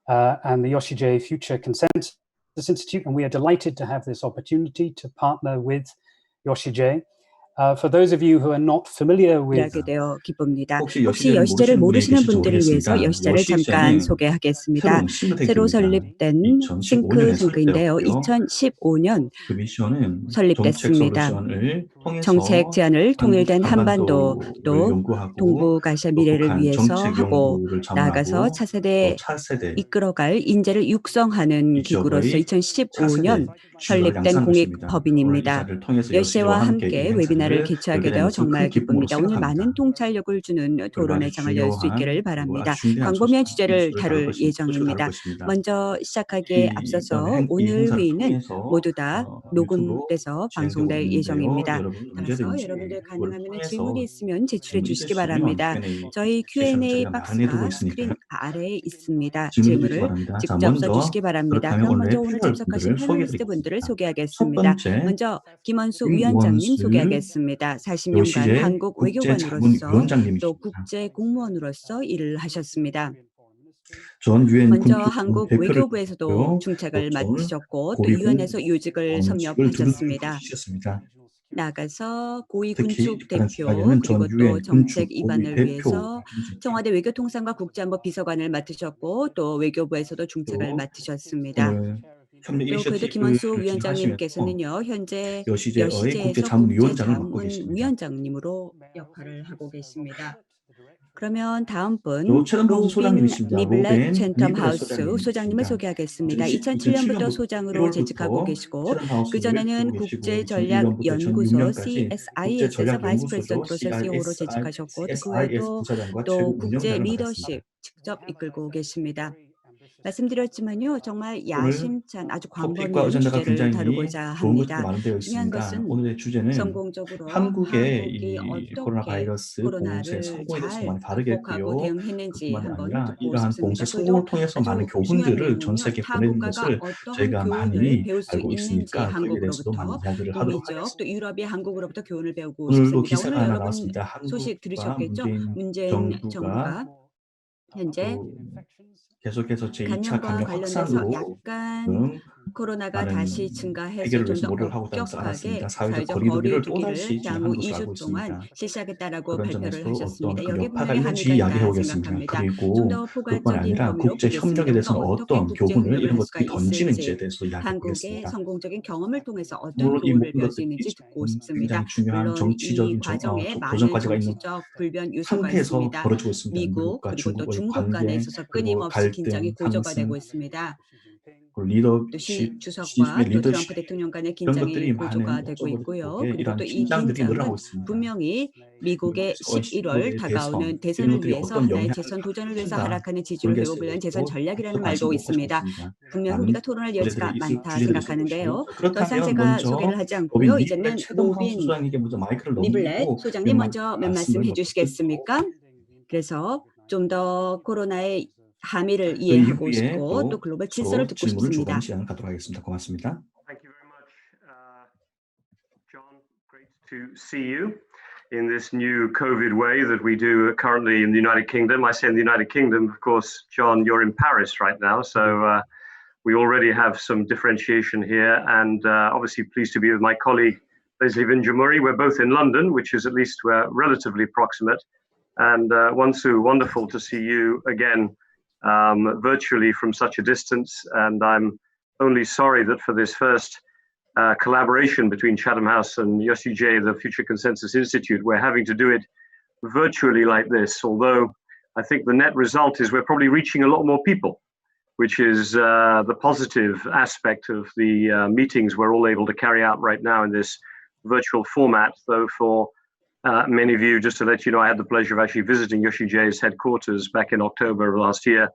and the Yoshijay Future Consensus Institute, and we are delighted to have this opportunity to partner with Yoshijay. For those of you who are not familiar with 하게 되어 기쁩니다. 혹시 여시제를 모르시는 분들을 위해서 여시제를 잠깐 소개하겠습니다. 새로 설립된 싱크탱크인데요. 2015년 설립됐습니다. 정책 제안을 통일된 한반도도 동북아시아 미래를 위해서 하고 나아가서 차세대 이끌어갈 인재를 육성하는 기구로서 2015년 설립된 공익법인입니다. 여시제와 함께 웨비나를 개최하게 되어 정말 기쁩니다. 오늘 많은 통찰력을 주는 토론회 장을 열 수 있기를 바랍니다. 광범위한 주제를 다룰 예정입니다. 먼저 시작하기에 앞서서 오늘 회의는 모두 다 녹음돼서 방송될 예정입니다. 따라서 여러분들 가능하면 질문이 있으면 제출해 주시기 바랍니다. 저희 Q&A 박스가 스크린 아래에 있습니다. 질문을 직접 써주시기 바랍니다. 그럼 먼저 오늘 참석하신 패널리스트 분들을 소개하겠습니다. 먼저 김원수 위원장님 소개하겠습니다. 40년간 한국 외교관으로서 또 국제 공무원으로서 일을 하셨습니다. 먼저 한국 외교부에서도 중책을 맡으셨고 또 유엔에서 요직을 섭렵하셨습니다. 나아가서 고위 군축 대표 그리고 또 정책 입안을 위해서 청와대 외교통상과 국제안보 비서관을 맡으셨고 또 외교부에서도 중책을 맡으셨습니다. 또 그래도 김원수 위원장님께서는요 현재 여시제에서 국제자문위원장님으로 역할을 하고 계십니다. 그러면 다음 분 로빈 니블렛 챈텀 하우스 소장님을 소개하겠습니다. 2007년부터 소장으로 재직하고 계시고 그전에는 국제전략연구소 CSIS에서 바이스 프레지던트로서 CEO로 재직하셨고 그 외에도 또 국제 리더십 직접 이끌고 계십니다. 말씀드렸지만요 정말 야심찬 아주 광범위한 주제를 다루고자 합니다. 중요한 것은 성공적으로 한국이 어떻게 코로나를 잘 극복하고 대응했는지 한번 듣고 싶습니다. 그리고 아주 중요한 내용은요 타 국가가 어떤 교훈을 배울 수 있는지 한국으로부터 북미적 또 유럽이 한국으로부터 교훈을 배우고 싶습니다. 오늘 여러분 소식 들으셨겠죠? 문재인 정부가 현재 계속해서 제2차 감염과 감염 관련돼서 확산으로 약간 코로나가 다시 증가해서 좀 더 엄격하게 사회적 거리두기를 거리두기를 또다시 향후 진행하는 것으로 2주 알고 동안 있습니다. 실시하겠다라고 그런 발표를 점에서 하셨습니다. 어떤 그 여기에 여파가 분명히 있는지 함의가 있다 이야기해보겠습니다. 생각합니다. 좀 그리고 더 그것뿐 포괄적인 아니라 범위로 국제 협력에 보겠습니다. 우리가 대해서는 어떻게 어떤 국제 교훈을 협력을 이런 할 수가 것들이 던지는지에 있을지 대해서 한국의 이야기해보겠습니다. 성공적인 경험을 통해서 어떤 물론 이 교훈을 모든 배울 수 것들이 있는지 듣고 지금 싶습니다. 굉장히 중요한 물론 이 정치적인 과정에 도전 많은 과제가 있는 정치적 불변 요소가 상태에서 있습니다. 벌어지고 있습니다. 미국 미국과 그리고 또 중국의 중국 간에 관계 있어서 그리고 끊임없이 긴장이 갈등, 고조가 되고 상승, 있습니다. 그리고 또 리더십, 주석과 또 트럼프 리더십 대통령 간의 이런 긴장이 것들이 고조가 많은 되고 업적을 있고요. 속에 그리고 이러한 또 이 긴장들이 늘어나고 긴장은 있습니다. 분명히 미국의 미국에서의 11월 11월의 다가오는 대선 이런 대선을 것들이 위해서 어떤 하나의 영향을 재선 도전을 위해서 미친다 하락하는 지지율을 그런 게 회복을 위한 재선 전략이라는 관심 말도 놓고 싶어 있습니다. 있습니다. 분명 많은 우리가 토론할 여지가 주제들이 있을 많다 주제들이 있을 것이고요. 생각하는데요. 더 이상 그렇다면 제가 먼저 소개를 하지 로빈 않고요. 니블렛 이제는 최동 하우스 로빈 소장님께 먼저 마이크를 니블렛 넘기고 소장님 먼저 몇 말씀 말씀을 해주시겠습니까? 그래서 좀 더 코로나의 함의를 그 이해하고 이후에 싶고 또 글로벌 질서를 서로 듣고 질문을 주고받는 싶습니다. 시간을 갖도록 하겠습니다. 고맙습니다. Thank you very much, John. Great to see you in this new COVID way that we do currently in the United Kingdom. I say in the United Kingdom, of course, John, you're in Paris right now, so we already have some differentiation here, and obviously pleased to be with my colleague Leslie Vinjamuri. We're both in London, which is at least relatively proximate. And Wansu, wonderful to see you again virtually from such a distance. And I'm only sorry that for this first collaboration between Chatham House and Yoshijay, the Future Consensus Institute, we're having to do it virtually like this. Although I think the net result is we're probably reaching a lot more people, which is the positive aspect of the meetings we're all able to carry out right now in this virtual format. Though for many of you, just to let you know, I had the pleasure of actually visiting Yoshijay's headquarters back in October of last year.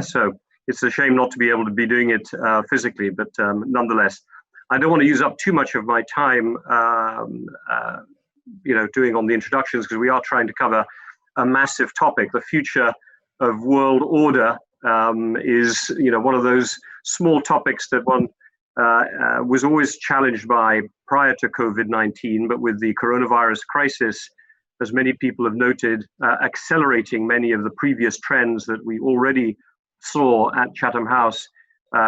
So it's a shame not to be able to be doing it physically, but nonetheless, I don't want to use up too much of my time, doing on the introductions, because we are trying to cover a massive topic. The future of world order is, one of those small topics that one was always challenged by prior to COVID-19, but with the coronavirus crisis, as many people have noted, accelerating many of the previous trends that we already saw at Chatham House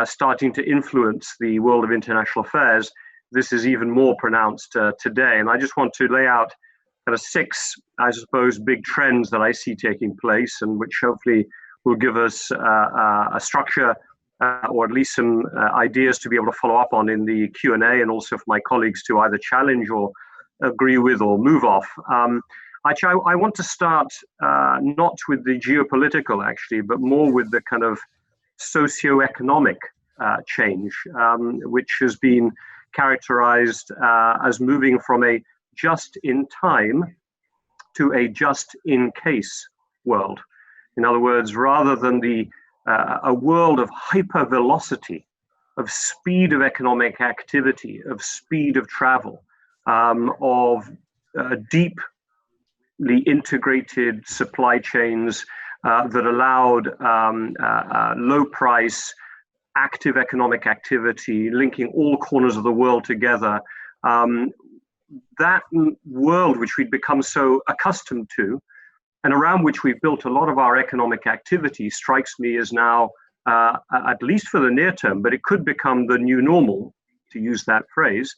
starting to influence the world of international affairs, this is even more pronounced today. And I just want to lay out kind of 6, I suppose, big trends that I see taking place, and which hopefully will give us a structure or at least some ideas to be able to follow up on in the Q&A, and also for my colleagues to either challenge or agree with or move off. Actually, I want to start not with the geopolitical, actually, but more with the kind of socioeconomic change, which has been characterized as moving from a just-in-time to a just-in-case world. In other words, rather than a world of hypervelocity, of speed of economic activity, of speed of travel, of deeply integrated supply chains that allowed low price, active economic activity, linking all corners of the world together. That world which we'd become so accustomed to, and around which we've built a lot of our economic activity, strikes me as now, at least for the near term, but it could become the new normal, to use that phrase,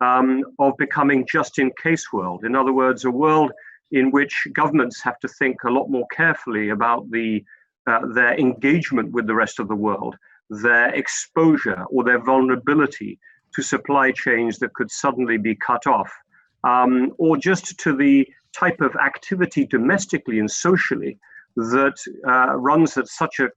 of becoming just-in-case world. In other words, a world in which governments have to think a lot more carefully about their engagement with the rest of the world, their exposure or their vulnerability to supply chains that could suddenly be cut off, or just to the type of activity domestically and socially that runs at such a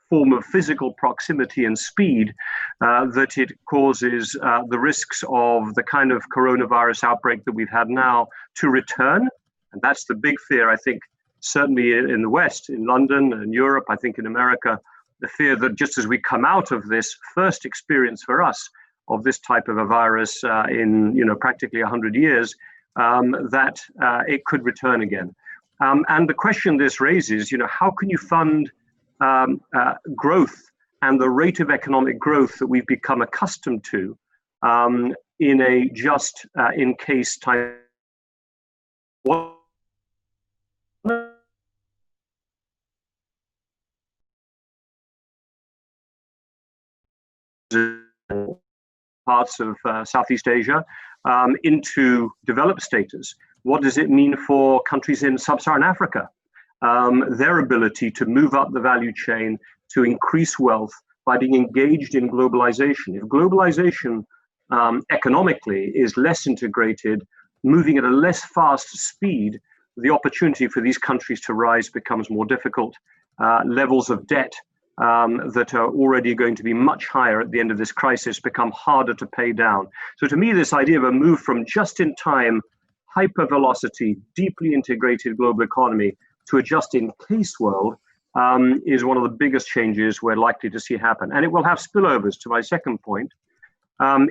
form of physical proximity and speed that it causes the risks of the kind of coronavirus outbreak that we've had now to return. And that's the big fear, I think, certainly in the West, in London and Europe, I think in America, the fear that just as we come out of this first experience for us of this type of a virus in practically 100 years, that it could return again. And the question this raises, how can you fund growth and the rate of economic growth that we've become accustomed to in a just-in-case time? Parts of Southeast Asia into developed status. What does it mean for countries in sub-Saharan Africa? Their ability to move up the value chain, to increase wealth by being engaged in globalization. If globalization economically is less integrated, moving at a less fast speed, the opportunity for these countries to rise becomes more difficult. Levels of debt that are already going to be much higher at the end of this crisis become harder to pay down. So to me, this idea of a move from just-in-time, hyper-velocity, deeply integrated global economy to a just-in-case world is one of the biggest changes we're likely to see happen. And it will have spillovers, to my second point,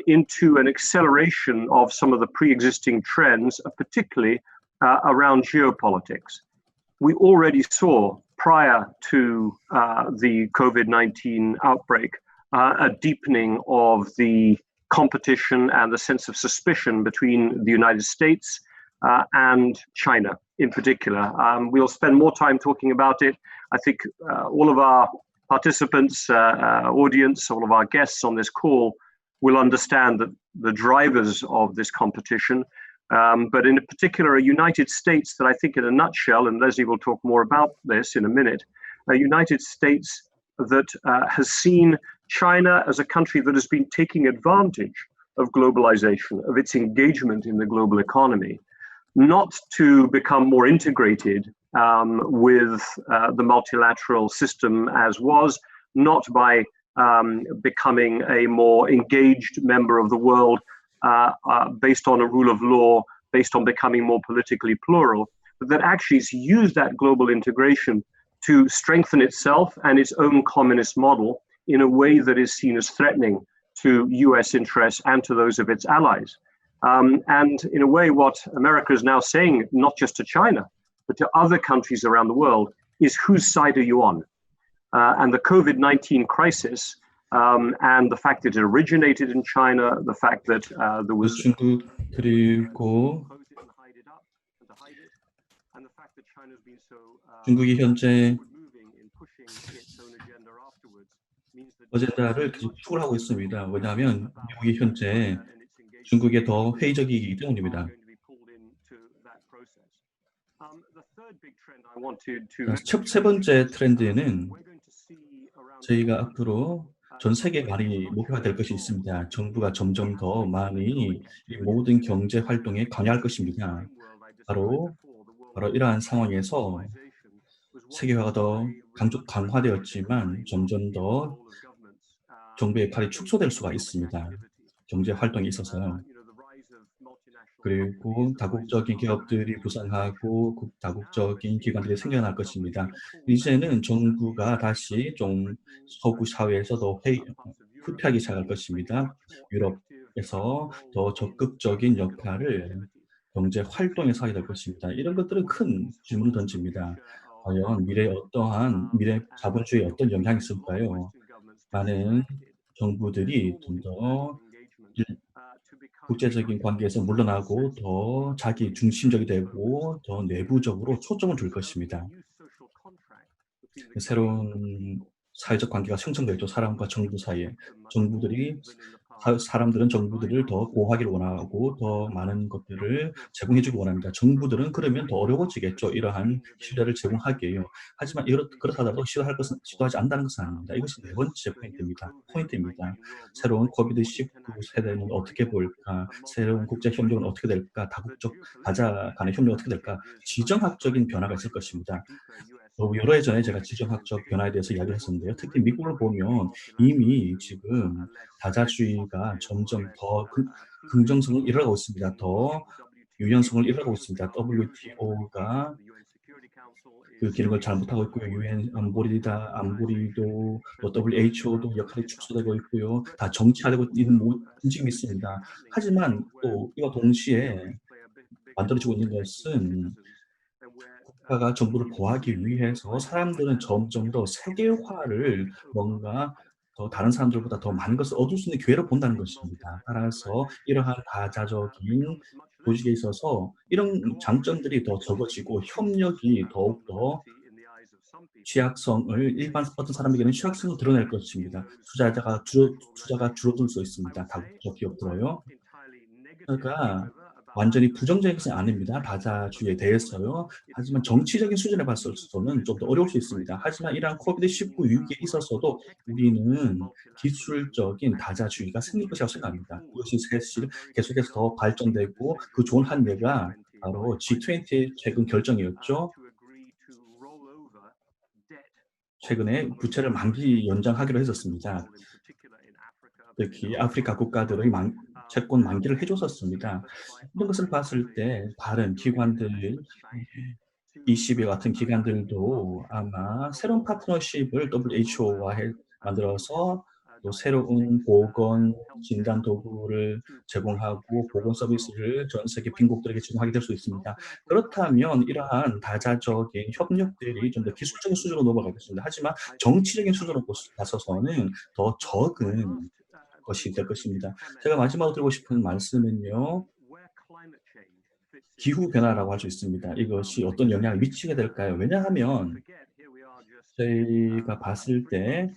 into an acceleration of some of the pre-existing trends, particularly around geopolitics. We already saw prior to the COVID-19 outbreak, a deepening of the competition and the sense of suspicion between the United States and China in particular. We'll spend more time talking about it. I think all of our participants, audience, all of our guests on this call will understand that the drivers of this competition, but in particular, a United States that I think in a nutshell, and Leslie will talk more about this in a minute, a United States that has seen China as a country that has been taking advantage of globalization, of its engagement in the global economy, not to become more integrated with the multilateral system as was, not by becoming a more engaged member of the world based on a rule of law, based on becoming more politically plural, but that actually has used that global integration to strengthen itself and its own communist model in a way that is seen as threatening to US interests and to those of its allies. And in a way, what America is now saying, not just to China, but to other countries around the world, is whose side are you on? And the COVID-19 crisis and the fact that it originated in China, the fact that there was 중국 그리고 중국이 현재 어젠다를 계속 추구를 하고 있습니다. 왜냐하면 미국이 현재 중국에 더 회의적이기 때문입니다. 세 번째 트렌드는 저희가 앞으로 전 세계에 많이 목표화될 것이 있습니다. 정부가 점점 더 많이 이 모든 경제 활동에 관여할 것입니다. 바로 이러한 상황에서 세계화가 더 강화되었지만 점점 더 정부의 역할이 축소될 수가 있습니다. 경제 활동에 있어서요. 그리고 다국적인 기업들이 부상하고 다국적인 기관들이 생겨날 것입니다. 이제는 정부가 다시 좀 서구 사회에서 더 후퇴하기 시작할 것입니다. 유럽에서 더 적극적인 역할을 경제 활동에서 하게 될 것입니다. 이런 것들은 큰 질문을 던집니다. 과연 미래 자본주의에 어떤 영향이 있을까요? 많은 정부들이 좀 더 국제적인 관계에서 물러나고 더 자기 중심적이 되고 더 내부적으로 초점을 둘 것입니다. 새로운 사회적 관계가 형성되죠. 사람과 정부 사이에. 정부들이 사람들은 정부들을 더 보호하기를 원하고 더 많은 것들을 제공해 주길 원합니다. 정부들은 그러면 더 어려워지겠죠. 이러한 신뢰를 제공하기에요. 하지만 그렇다 하더라도 시도하지 않는다는 것은 아닙니다. 이것이 네 번째 포인트입니다. 새로운 코비드-19 세대는 어떻게 볼까? 새로운 국제 협력은 어떻게 될까? 다자 간의 협력은 어떻게 될까? 지정학적인 변화가 있을 것입니다. 여러 해 전에 제가 지정학적 변화에 대해서 이야기를 했었는데요. 특히 미국을 보면 이미 지금 다자주의가 점점 더 긍정성을 잃어가고 있습니다. 더 유연성을 잃어가고 있습니다. WTO가 그 기능을 잘 못하고 있고요. 유엔 안보리도 또 WHO도 역할이 축소되고 있고요. 다 정치화되고 있는 움직임이 있습니다. 하지만 또 이와 동시에 만들어지고 있는 것은 국가가 정부를 보호하기 위해서 사람들은 점점 더 세계화를 뭔가 더 다른 사람들보다 더 많은 것을 얻을 수 있는 기회로 본다는 것입니다. 따라서 이러한 다자적인 조직에 있어서 이런 장점들이 더 적어지고 협력이 더욱더 어떤 사람에게는 취약성을 드러낼 것입니다. 투자가 줄어들 수 있습니다. 다국적 기업들어요. 그러니까 완전히 부정적인 것은 아닙니다. 다자주의에 대해서요. 하지만 정치적인 수준에 봤을 때는 좀 더 어려울 수 있습니다. 하지만 이러한 코비드-19 위기에 있어서도 우리는 기술적인 다자주의가 생길 것이라고 생각합니다. 이것이 사실 계속해서 더 발전되고 그 좋은 한 예가 바로 G20의 최근 결정이었죠. 최근에 부채를 만기 연장하기로 했었습니다. 특히 아프리카 국가들의 채권 만기를 해 줬었습니다. 이런 것을 봤을 때 다른 기관들, ECB 같은 기관들도 아마 새로운 파트너십을 WHO와 만들어서 또 새로운 보건 진단 도구를 제공하고 보건 서비스를 전 세계 빈국들에게 제공하게 될 수 있습니다. 그렇다면 이러한 다자적인 협력들이 좀 더 기술적인 수준으로 넘어가겠습니다. 하지만 정치적인 수준으로 나서서는 더 적은 것이 될 것입니다. 제가 마지막으로 드리고 싶은 말씀은요. 기후 변화라고 할 수 있습니다. 이것이 어떤 영향을 미치게 될까요? 왜냐하면 저희가 봤을 때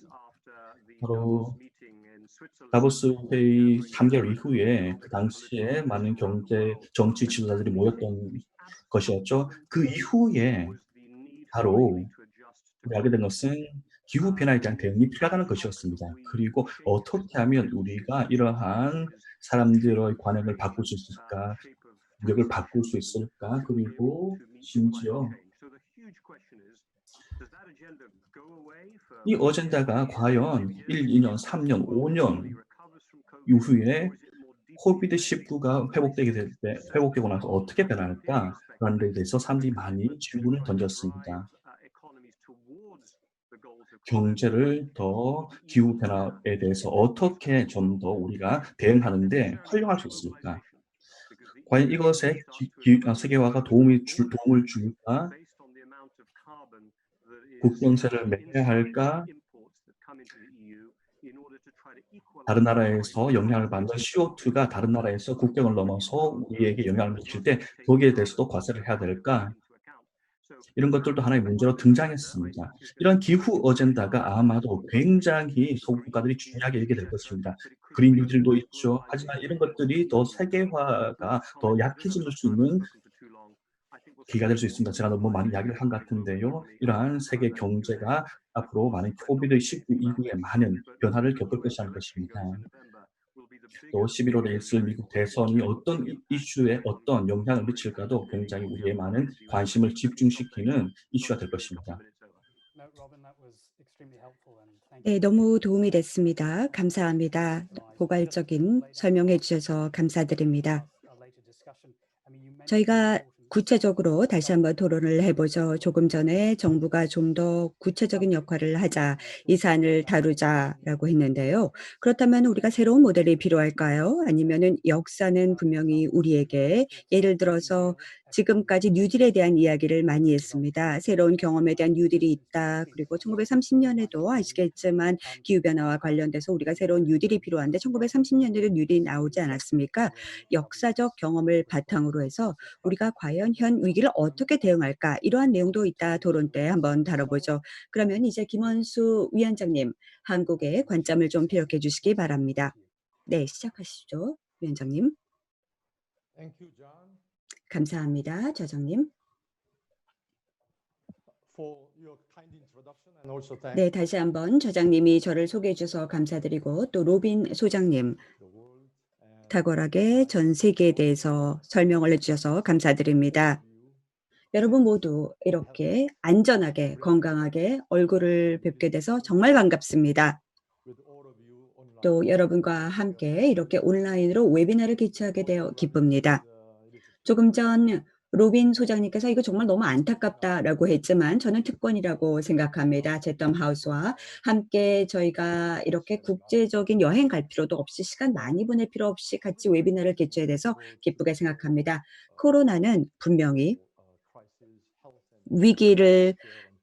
바로 다보스 회의 3개월 이후에 그 당시에 많은 경제 정치 지도자들이 모였던 것이었죠. 그 이후에 바로 우리 알게 된 것은 기후 변화에 대한 대응이 필요하다는 것이었습니다. 그리고 어떻게 하면 우리가 이러한 사람들의 관행을 바꿀 수 있을까? 능력을 바꿀 수 있을까? 그리고 심지어 이 어젠다가 과연 1, 2년, 3년, 5년 이후에 코비드-19가 회복되고 나서 어떻게 변할까? 그런 데 대해서 사람들이 많이 질문을 던졌습니다. 경제를 더 기후 변화에 대해서 어떻게 좀 더 우리가 대응하는 데 활용할 수 있을까? 과연 이것에 세계화가 도움을 줄까? 국경세를 매겨야 할까? 다른 나라에서 영향을 받는 CO2가 다른 나라에서 국경을 넘어서 우리에게 영향을 미칠 때 거기에 대해서도 과세를 해야 될까? 이런 것들도 하나의 문제로 등장했습니다. 이런 기후 어젠다가 아마도 굉장히 소국 국가들이 중요하게 여기게 될 것입니다. 그린 뉴딜도 있죠. 하지만 이런 것들이 더 세계화가 더 약해질 수 있는 기회가 될 수 있습니다. 제가 너무 많이 이야기를 한 것 같은데요. 이러한 세계 경제가 앞으로 많은 코비드-19 이후에 많은 변화를 겪을 것이라는 것입니다. 또 11월에 있을 미국 대선이 어떤 이슈에 어떤 영향을 미칠까도 굉장히 우리의 많은 관심을 집중시키는 이슈가 될 것입니다. 네, 너무 도움이 됐습니다. 감사합니다. 포괄적인 설명해 주셔서 감사드립니다. 저희가 구체적으로 다시 한번 토론을 해보죠. 조금 전에 정부가 좀 더 구체적인 역할을 하자, 이 사안을 다루자라고 했는데요. 그렇다면 우리가 새로운 모델이 필요할까요? 아니면은 역사는 분명히 우리에게 예를 들어서 지금까지 뉴딜에 대한 이야기를 많이 했습니다. 새로운 경험에 대한 뉴딜이 있다. 그리고 1930년에도 아시겠지만 기후변화와 관련돼서 우리가 새로운 뉴딜이 필요한데 1930년에도 뉴딜이 나오지 않았습니까? 역사적 경험을 바탕으로 해서 우리가 과연 현 위기를 어떻게 대응할까? 이러한 내용도 이따 토론 때 한번 다뤄보죠. 그러면 이제 김원수 위원장님, 한국의 관점을 좀 피력해 주시기 바랍니다. 네, 시작하시죠, 위원장님. 감사합니다, 저장님. 네, 다시 한번 저장님이 저를 소개해 주셔서 감사드리고 또 로빈 소장님, 탁월하게 전 세계에 대해서 설명을 해주셔서 감사드립니다. 여러분 모두 이렇게 안전하게 건강하게 얼굴을 뵙게 돼서 정말 반갑습니다. 또 여러분과 함께 이렇게 온라인으로 웨비나를 개최하게 되어 기쁩니다. 조금 전 로빈 소장님께서 이거 정말 너무 안타깝다라고 했지만 저는 특권이라고 생각합니다. 채텀 하우스와 함께 저희가 이렇게 국제적인 여행 갈 필요도 없이 시간 많이 보낼 필요 없이 같이 웨비나를 개최해 돼서 기쁘게 생각합니다. 코로나는 분명히 위기를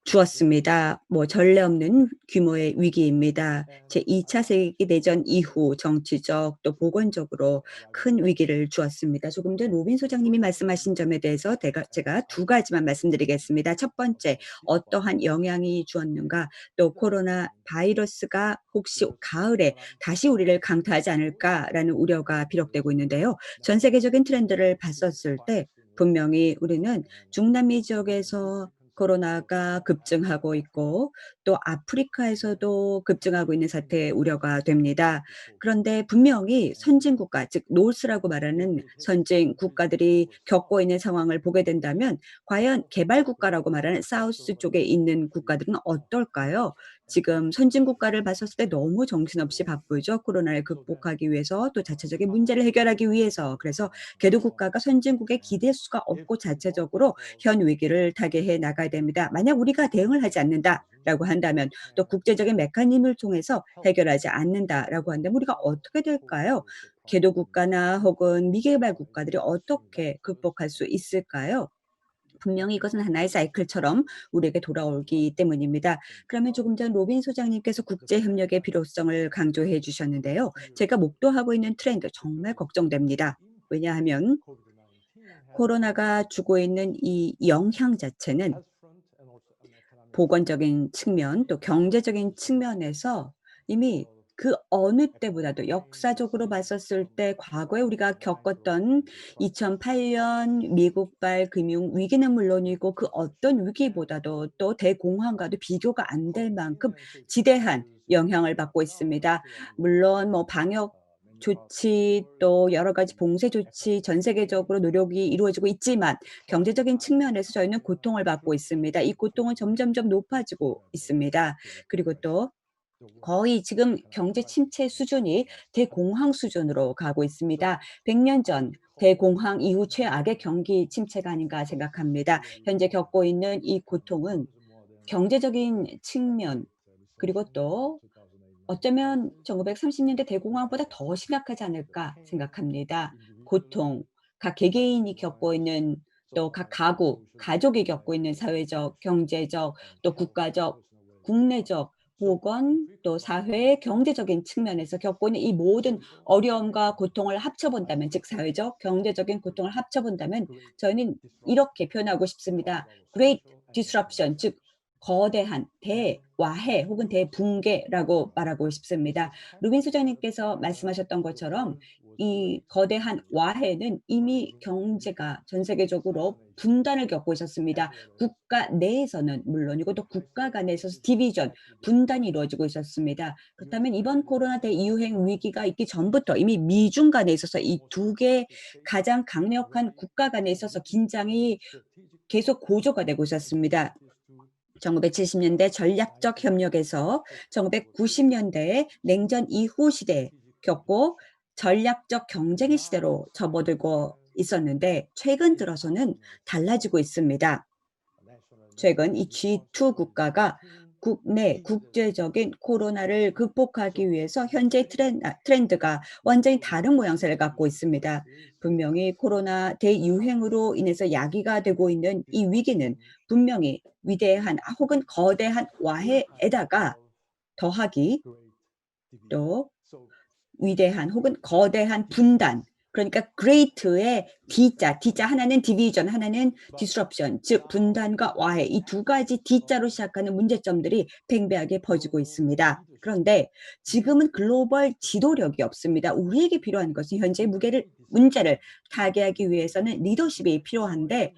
주었습니다. 뭐 전례 없는 규모의 위기입니다. 제2차 세계대전 이후 정치적 또 보건적으로 큰 위기를 주었습니다. 조금 전 로빈 소장님이 말씀하신 점에 대해서 제가 두 가지만 말씀드리겠습니다. 첫 번째, 어떠한 영향이 주었는가, 또 코로나 바이러스가 혹시 가을에 다시 우리를 강타하지 않을까라는 우려가 비록되고 있는데요. 전 세계적인 트렌드를 봤었을 때 분명히 우리는 중남미 지역에서 코로나가 급증하고 있고 또 아프리카에서도 급증하고 있는 사태의 우려가 됩니다. 그런데 분명히 선진국가, 즉 노스라고 말하는 선진 국가들이 겪고 있는 상황을 보게 된다면 과연 개발국가라고 말하는 사우스 쪽에 있는 국가들은 어떨까요? 지금 선진국가를 봤었을 때 너무 정신없이 바쁘죠. 코로나를 극복하기 위해서 또 자체적인 문제를 해결하기 위해서. 그래서 개도국가가 선진국에 기댈 수가 없고 자체적으로 현 위기를 타개해 나가야 됩니다. 만약 우리가 대응을 하지 않는다라고 한다면 또 국제적인 메커니즘을 통해서 해결하지 않는다라고 한다면 우리가 어떻게 될까요? 개도국가나 혹은 미개발 국가들이 어떻게 극복할 수 있을까요? 분명히 이것은 하나의 사이클처럼 우리에게 돌아오기 때문입니다. 그러면 조금 전 로빈 소장님께서 국제협력의 필요성을 강조해 주셨는데요. 제가 목도하고 있는 트렌드 정말 걱정됩니다. 왜냐하면 코로나가 주고 있는 이 영향 자체는 보건적인 측면 또 경제적인 측면에서 이미 그 어느 때보다도 역사적으로 봤었을 때 과거에 우리가 겪었던 2008년 미국발 금융 위기는 물론이고 그 어떤 위기보다도 또 대공황과도 비교가 안 될 만큼 지대한 영향을 받고 있습니다. 물론 뭐 방역 조치 또 여러 가지 봉쇄 조치 전 세계적으로 노력이 이루어지고 있지만 경제적인 측면에서 저희는 고통을 받고 있습니다. 이 고통은 점점점 높아지고 있습니다. 그리고 또 거의 지금 경제 침체 수준이 대공황 수준으로 가고 있습니다. 100년 전 대공황 이후 최악의 경기 침체가 아닌가 생각합니다. 현재 겪고 있는 이 고통은 경제적인 측면 그리고 또 어쩌면 1930년대 대공황보다 더 심각하지 않을까 생각합니다. 고통, 각 개개인이 겪고 있는 또 각 가구, 가족이 겪고 있는 사회적, 경제적, 또 국가적, 국내적, 보건, 또 사회, 경제적인 측면에서 겪고 있는 이 모든 어려움과 고통을 합쳐본다면, 즉 사회적, 경제적인 고통을 합쳐본다면 저희는 이렇게 표현하고 싶습니다. Great disruption, 즉 거대한 대와해 혹은 대붕괴라고 말하고 싶습니다. 루빈 소장님께서 말씀하셨던 것처럼 이 거대한 와해는 이미 경제가 전 세계적으로 분단을 겪고 있었습니다. 국가 내에서는 물론이고 또 국가 간에 있어서 디비전, 분단이 이루어지고 있었습니다. 그렇다면 이번 코로나 대유행 위기가 있기 전부터 이미 미중 간에 있어서 이 두 개 가장 강력한 국가 간에 있어서 긴장이 계속 고조가 되고 있었습니다. 1970년대 전략적 협력에서 1990년대 냉전 이후 시대 겪고 전략적 경쟁의 시대로 접어들고 있었는데 최근 들어서는 달라지고 있습니다. 최근 이 G2 국가가 국내 국제적인 코로나를 극복하기 위해서 현재 트렌드가 완전히 다른 모양새를 갖고 있습니다. 분명히 코로나 대유행으로 인해서 야기가 되고 있는 이 위기는 분명히 위대한 혹은 거대한 와해에다가 더하기 또 위대한 혹은 거대한 분단, 그러니까 great의 D자 하나는 division, 하나는 disruption, 즉 분단과 와해, 이 두 가지 D자로 시작하는 문제점들이 팽배하게 퍼지고 있습니다. 그런데 지금은 글로벌 지도력이 없습니다. 우리에게 필요한 것은 현재 문제를 타개하기 위해서는 리더십이 필요한데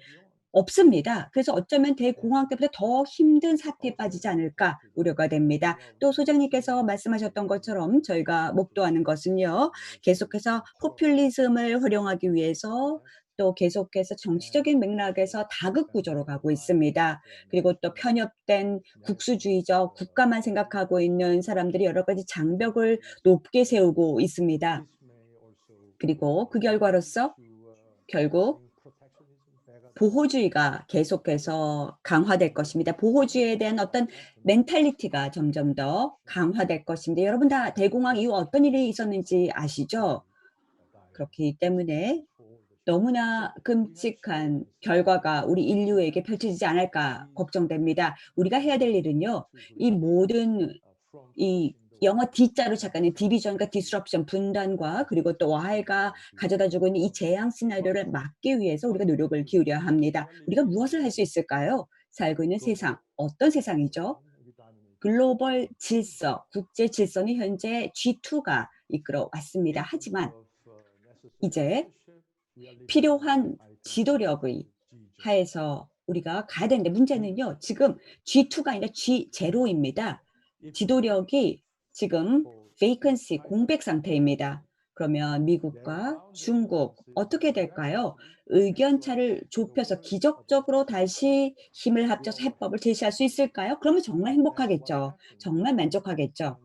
없습니다. 그래서 어쩌면 대공황 때보다 더 힘든 사태에 빠지지 않을까 우려가 됩니다. 또 소장님께서 말씀하셨던 것처럼 저희가 목도하는 것은요. 계속해서 포퓰리즘을 활용하기 위해서 또 계속해서 정치적인 맥락에서 다극 구조로 가고 있습니다. 그리고 또 편협된 국수주의적 국가만 생각하고 있는 사람들이 여러 가지 장벽을 높게 세우고 있습니다. 그리고 그 결과로서 결국 보호주의가 계속해서 강화될 것입니다. 보호주의에 대한 어떤 멘탈리티가 점점 더 강화될 것인데 여러분 다 대공황 이후 어떤 일이 있었는지 아시죠? 그렇기 때문에 너무나 끔찍한 결과가 우리 인류에게 펼쳐지지 않을까 걱정됩니다. 우리가 해야 될 일은요. 이 모든 이 영어 D자로 시작하는 디비전과 디스럽션, 분단과 그리고 또 와해가 가져다주고 있는 이 재앙 시나리오를 막기 위해서 우리가 노력을 기울여야 합니다. 우리가 무엇을 할 수 있을까요? 살고 있는 세상, 어떤 세상이죠? 글로벌 질서, 국제 질서는 현재 G2가 이끌어 왔습니다. 하지만 이제 필요한 지도력의 하에서 우리가 가야 되는데 문제는요. 지금 G2가 아니라 G0입니다. 지도력이 지금 vacancy, 공백 상태입니다. 그러면 미국과 중국 어떻게 될까요? 의견차를 좁혀서 기적적으로 다시 힘을 합쳐서 해법을 제시할 수 있을까요? 그러면 정말 행복하겠죠. 정말 만족하겠죠.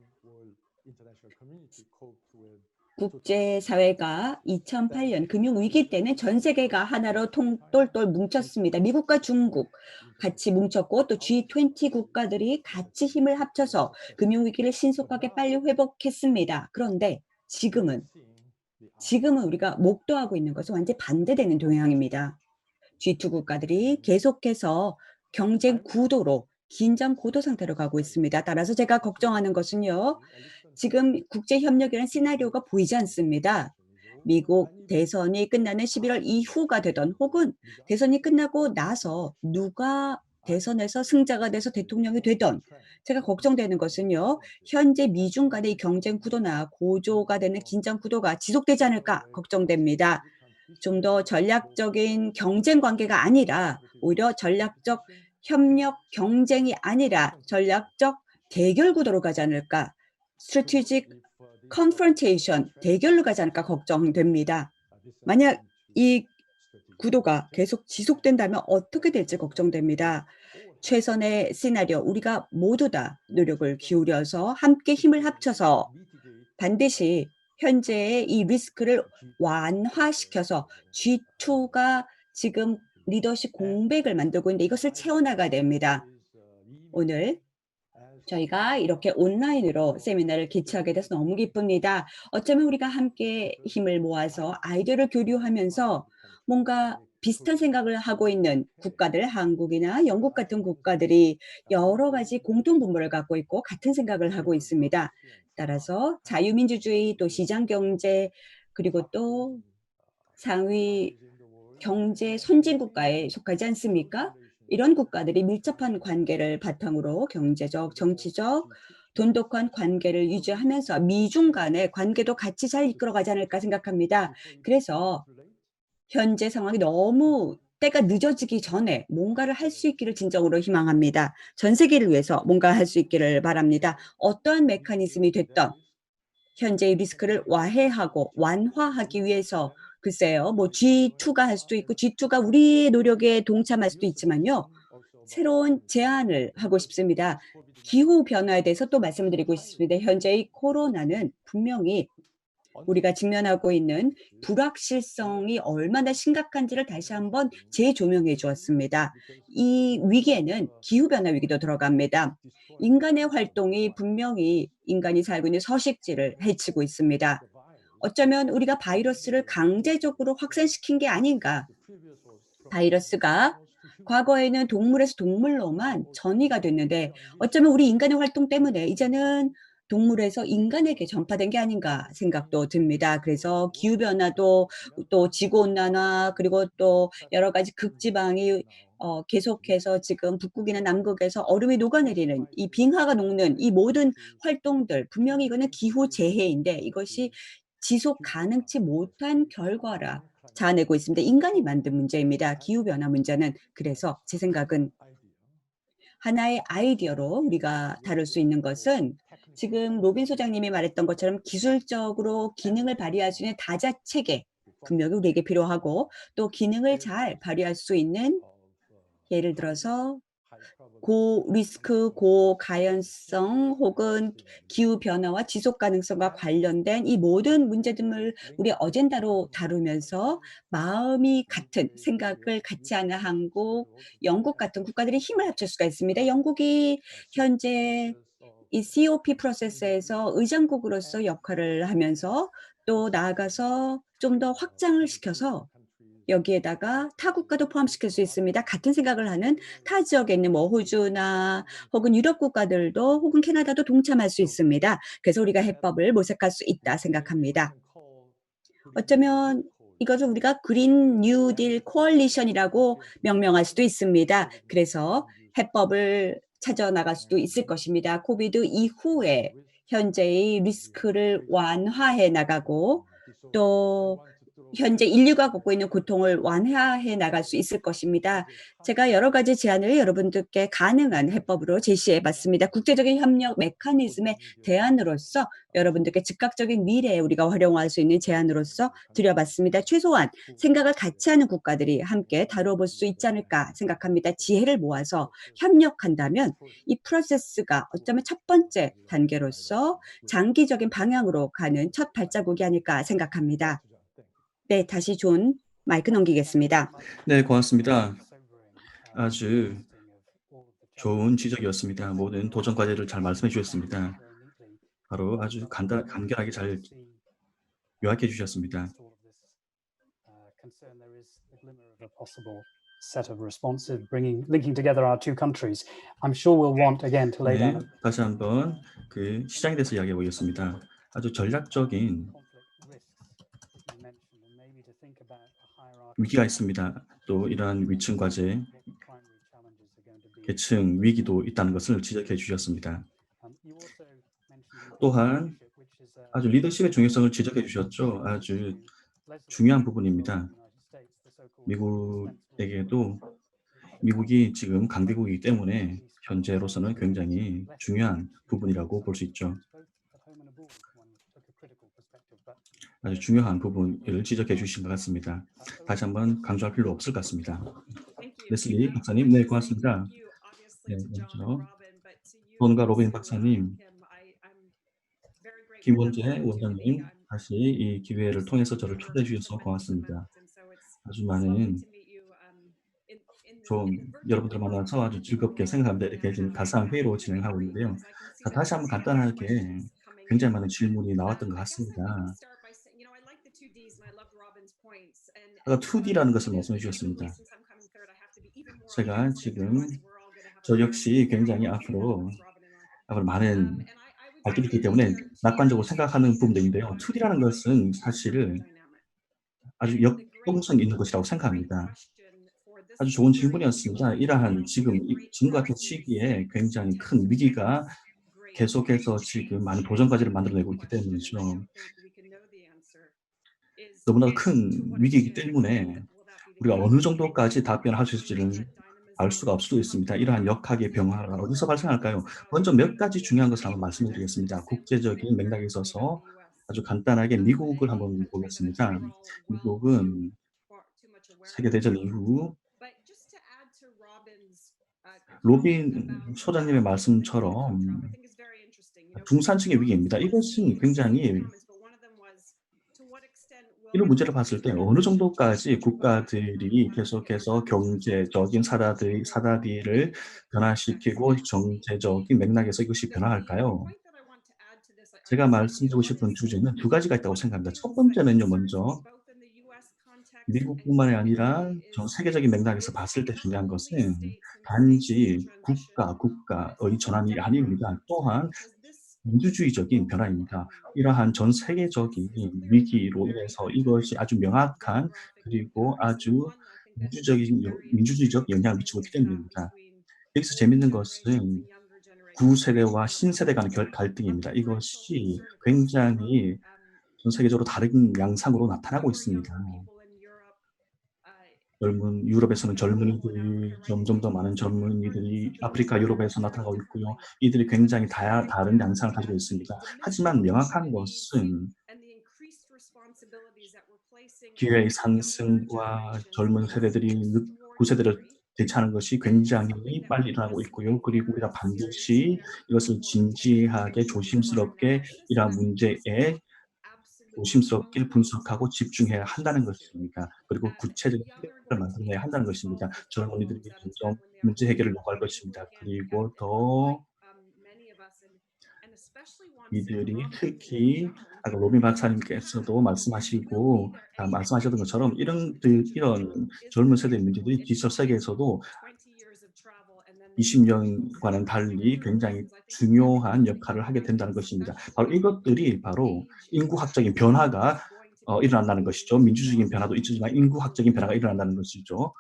국제사회가 2008년 금융위기 때는 전 세계가 하나로 똘똘 뭉쳤습니다. 미국과 중국 같이 뭉쳤고 또 G20 국가들이 같이 힘을 합쳐서 금융위기를 신속하게 빨리 회복했습니다. 그런데 지금은 우리가 목도하고 있는 것은 완전히 반대되는 동향입니다. G2 국가들이 계속해서 경쟁 구도로 긴장 고도 상태로 가고 있습니다. 따라서 제가 걱정하는 것은요. 지금 국제협력이라는 시나리오가 보이지 않습니다. 미국 대선이 끝나는 11월 이후가 되던 혹은 대선이 끝나고 나서 누가 대선에서 승자가 돼서 대통령이 되던 제가 걱정되는 것은요. 현재 미중 간의 이 경쟁 구도나 고조가 되는 긴장 구도가 지속되지 않을까 걱정됩니다. 좀 더 전략적인 경쟁 관계가 아니라 오히려 전략적 협력 경쟁이 아니라 전략적 대결 구도로 가지 않을까, strategic confrontation, 대결로 가지 않을까 걱정됩니다. 만약 이 구도가 계속 지속된다면 어떻게 될지 걱정됩니다. 최선의 시나리오, 우리가 모두 다 노력을 기울여서 함께 힘을 합쳐서 반드시 현재의 이 리스크를 완화시켜서 G2가 지금 리더십 공백을 만들고 있는데 이것을 채워나가야 됩니다. 오늘 저희가 이렇게 온라인으로 세미나를 개최하게 돼서 너무 기쁩니다. 어쩌면 우리가 함께 힘을 모아서 아이디어를 교류하면서 뭔가 비슷한 생각을 하고 있는 국가들, 한국이나 영국 같은 국가들이 여러 가지 공통 분모를 갖고 있고 같은 생각을 하고 있습니다. 따라서 자유민주주의, 또 시장경제, 그리고 또 상위 경제 선진국가에 속하지 않습니까? 이런 국가들이 밀접한 관계를 바탕으로 경제적, 정치적, 돈독한 관계를 유지하면서 미중 간의 관계도 같이 잘 이끌어가지 않을까 생각합니다. 그래서 현재 상황이 너무 때가 늦어지기 전에 뭔가를 할 수 있기를 진정으로 희망합니다. 전 세계를 위해서 뭔가 할 수 있기를 바랍니다. 어떠한 메커니즘이 됐던 현재의 리스크를 와해하고 완화하기 위해서 글쎄요, 뭐 G2가 할 수도 있고 G2가 우리의 노력에 동참할 수도 있지만요. 새로운 제안을 하고 싶습니다. 기후 변화에 대해서 또 말씀드리고 싶습니다. 현재의 코로나는 분명히 우리가 직면하고 있는 불확실성이 얼마나 심각한지를 다시 한번 재조명해 주었습니다. 이 위기에는 기후변화 위기도 들어갑니다. 인간의 활동이 분명히 인간이 살고 있는 서식지를 해치고 있습니다. 어쩌면 우리가 바이러스를 강제적으로 확산시킨 게 아닌가. 바이러스가 과거에는 동물에서 동물로만 전이가 됐는데 어쩌면 우리 인간의 활동 때문에 이제는 동물에서 인간에게 전파된 게 아닌가 생각도 듭니다. 그래서 기후변화도 또 지구온난화 그리고 또 여러 가지 극지방이 계속해서 지금 북극이나 남극에서 얼음이 녹아내리는 이 빙하가 녹는 이 모든 활동들 분명히 이거는 기후재해인데 이것이 지속 가능치 못한 결과라 자아내고 있습니다. 인간이 만든 문제입니다. 기후변화 문제는. 그래서 제 생각은 하나의 아이디어로 우리가 다룰 수 있는 것은 지금 로빈 소장님이 말했던 것처럼 기술적으로 기능을 발휘할 수 있는 다자체계 분명히 우리에게 필요하고 또 기능을 잘 발휘할 수 있는 예를 들어서 고리스크, 고가연성 혹은 기후변화와 지속가능성과 관련된 이 모든 문제들을 우리 어젠다로 다루면서 마음이 같은 생각을 같이 하는 한국, 영국 같은 국가들이 힘을 합칠 수가 있습니다. 영국이 현재 이 COP 프로세스에서 의장국으로서 역할을 하면서 또 나아가서 좀 더 확장을 시켜서 여기에다가 타 국가도 포함시킬 수 있습니다. 같은 생각을 하는 타 지역에 있는 뭐 호주나 혹은 유럽 국가들도 혹은 캐나다도 동참할 수 있습니다. 그래서 우리가 해법을 모색할 수 있다 생각합니다. 어쩌면 이것을 우리가 그린 뉴 딜 코얼리션이라고 명명할 수도 있습니다. 그래서 해법을 찾아 나갈 수도 있을 것입니다. 코비드 이후에 현재의 리스크를 완화해 나가고 또 현재 인류가 겪고 있는 고통을 완화해 나갈 수 있을 것입니다. 제가 여러 가지 제안을 여러분들께 가능한 해법으로 제시해 봤습니다. 국제적인 협력 메커니즘의 대안으로서 여러분들께 즉각적인 미래에 우리가 활용할 수 있는 제안으로서 드려봤습니다. 최소한 생각을 같이 하는 국가들이 함께 다뤄볼 수 있지 않을까 생각합니다. 지혜를 모아서 협력한다면 이 프로세스가 어쩌면 첫 번째 단계로서 장기적인 방향으로 가는 첫 발자국이 아닐까 생각합니다. 네, 다시 존 마이크 넘기겠습니다. 네, 고맙습니다. 아주 좋은 지적이었습니다. 모든 도전 과제를 잘 말씀해 주셨습니다. 바로 아주 간결하게 잘 요약해 주셨습니다. set of responses linking together our two countries. I'm sure we'll want again to lay down. 다시 한번 그 시장에 대해서 이야기해 보겠습니다. 아주 전략적인 위기가 있습니다. 또 이러한 위층 과제, 계층 위기도 있다는 것을 지적해 주셨습니다. 또한 아주 리더십의 중요성을 지적해 주셨죠. 아주 중요한 부분입니다. 미국에게도 미국이 지금 강대국이기 때문에 현재로서는 굉장히 중요한 부분이라고 볼 수 있죠. 아주 중요한 부분을 지적해 주신 것 같습니다. 다시 한번 강조할 필요 없을 것 같습니다. 레슬리 박사님, 네, 고맙습니다. 네, 먼저 존과 로빈 박사님, 김원재 원장님, 다시 이 기회를 통해서 저를 초대해 주셔서 고맙습니다. 아주 많은 좀 여러분들 만나서 아주 즐겁게 생각합니다. 이렇게 지금 가상 회의로 진행하고 있는데요. 자, 다시 한번 간단하게 굉장히 많은 질문이 나왔던 것 같습니다. 아까 2D라는 것을 말씀해 주셨습니다. 제가 지금 저 역시 굉장히 앞으로 많은 발길이 있기 때문에 낙관적으로 생각하는 부분도 있는데요. 2D라는 것은 사실 아주 역동성이 있는 것이라고 생각합니다. 아주 좋은 질문이었습니다. 이러한 지금 같은 시기에 굉장히 큰 위기가 계속해서 지금 많은 도전 과제를 만들어내고 있기 때문이죠. 너무나 큰 위기이기 때문에 우리가 어느 정도까지 답변할 수 있을지는 알 수가 없을 수도 있습니다. 이러한 역학의 변화가 어디서 발생할까요? 먼저 몇 가지 중요한 것을 한번 말씀드리겠습니다. 국제적인 맥락에 있어서 아주 간단하게 미국을 한번 보겠습니다. 미국은 세계대전 이후 로빈 소장님의 말씀처럼 중산층의 위기입니다. 이것은 굉장히 이런 문제를 봤을 때 어느 정도까지 국가들이 계속해서 경제적인 사다리를 변화시키고 경제적인 맥락에서 이것이 변화할까요? 제가 말씀드리고 싶은 주제는 두 가지가 있다고 생각합니다. 첫 번째는요, 먼저 미국뿐만이 아니라 전 세계적인 맥락에서 봤을 때 중요한 것은 단지 국가의 전환이 아닙니다. 또한 민주주의적인 변화입니다. 이러한 전 세계적인 위기로 인해서 이것이 아주 명확한 그리고 아주 민주주의적 영향을 미치고 있기 때문입니다. 여기서 재밌는 것은 구세대와 신세대 간의 갈등입니다. 이것이 굉장히 전 세계적으로 다른 양상으로 나타나고 있습니다. 유럽에서는 젊은이들이 점점 더 많은 젊은이들이 아프리카, 유럽에서 나타나고 있고요. 이들이 굉장히 다른 양상을 가지고 있습니다. 하지만 명확한 것은 기회의 상승과 젊은 세대들이 구세대를 대체하는 것이 굉장히 빨리 일어나고 있고요. 그리고 우리가 반드시 이것을 진지하게 조심스럽게 이러한 문제에 조심스럽게 분석하고 집중해야 한다는 것입니다. 그리고 구체적인 해결을 만들어내야 한다는 것입니다. 젊은이들이 점점 문제 해결을 요구할 것입니다. 그리고 더 이들이 특히 아까 로빈 박사님께서도 말씀하셨던 것처럼 이런 젊은 세대의 문제들이 디지털 세계에서도 20년과는 달리 굉장히 중요한 역할을 하게 된다는 것입니다. 바로 이것들이 바로 인구학적인 변화가 일어난다는 것이죠. 민주주의적인 변화도 있지만 인구학적인 변화가 일어난다는 것이죠.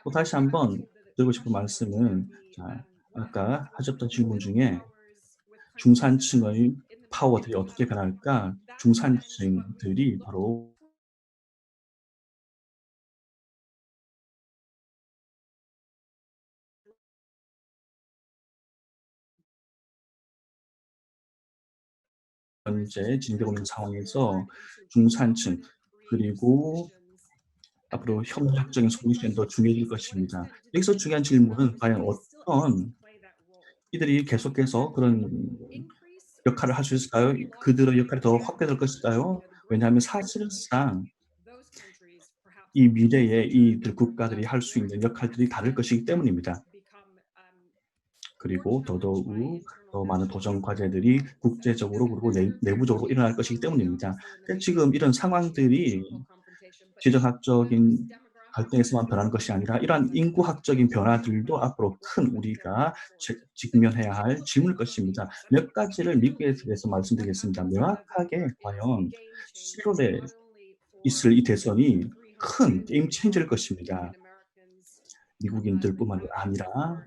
또 다시 한번 드리고 싶은 말씀은 아까 하셨던 질문 중에 중산층의 파워들이 어떻게 변할까? 중산층들이 바로 현재 진행되고 있는 상황에서 중산층 그리고 앞으로 협력적인 솔루션이 더 중요해질 것입니다. 여기서 중요한 질문은 과연 이들이 계속해서 그런 역할을 할 수 있을까요? 그들의 역할이 더 확대될 것일까요? 왜냐하면 사실상 이 미래에 이들 국가들이 할 수 있는 역할들이 다를 것이기 때문입니다. 그리고 더더욱 더 많은 도전 과제들이 국제적으로 그리고 내부적으로 일어날 것이기 때문입니다. 지금 이런 상황들이 지정학적인 갈등에서만 변하는 것이 아니라 이러한 인구학적인 변화들도 앞으로 큰 우리가 직면해야 할 질문일 것입니다. 몇 가지를 미국에 대해서 말씀드리겠습니다. 명확하게 과연 11월에 있을 이 대선이 큰 게임 체인저일 것입니다. 미국인들뿐만이 아니라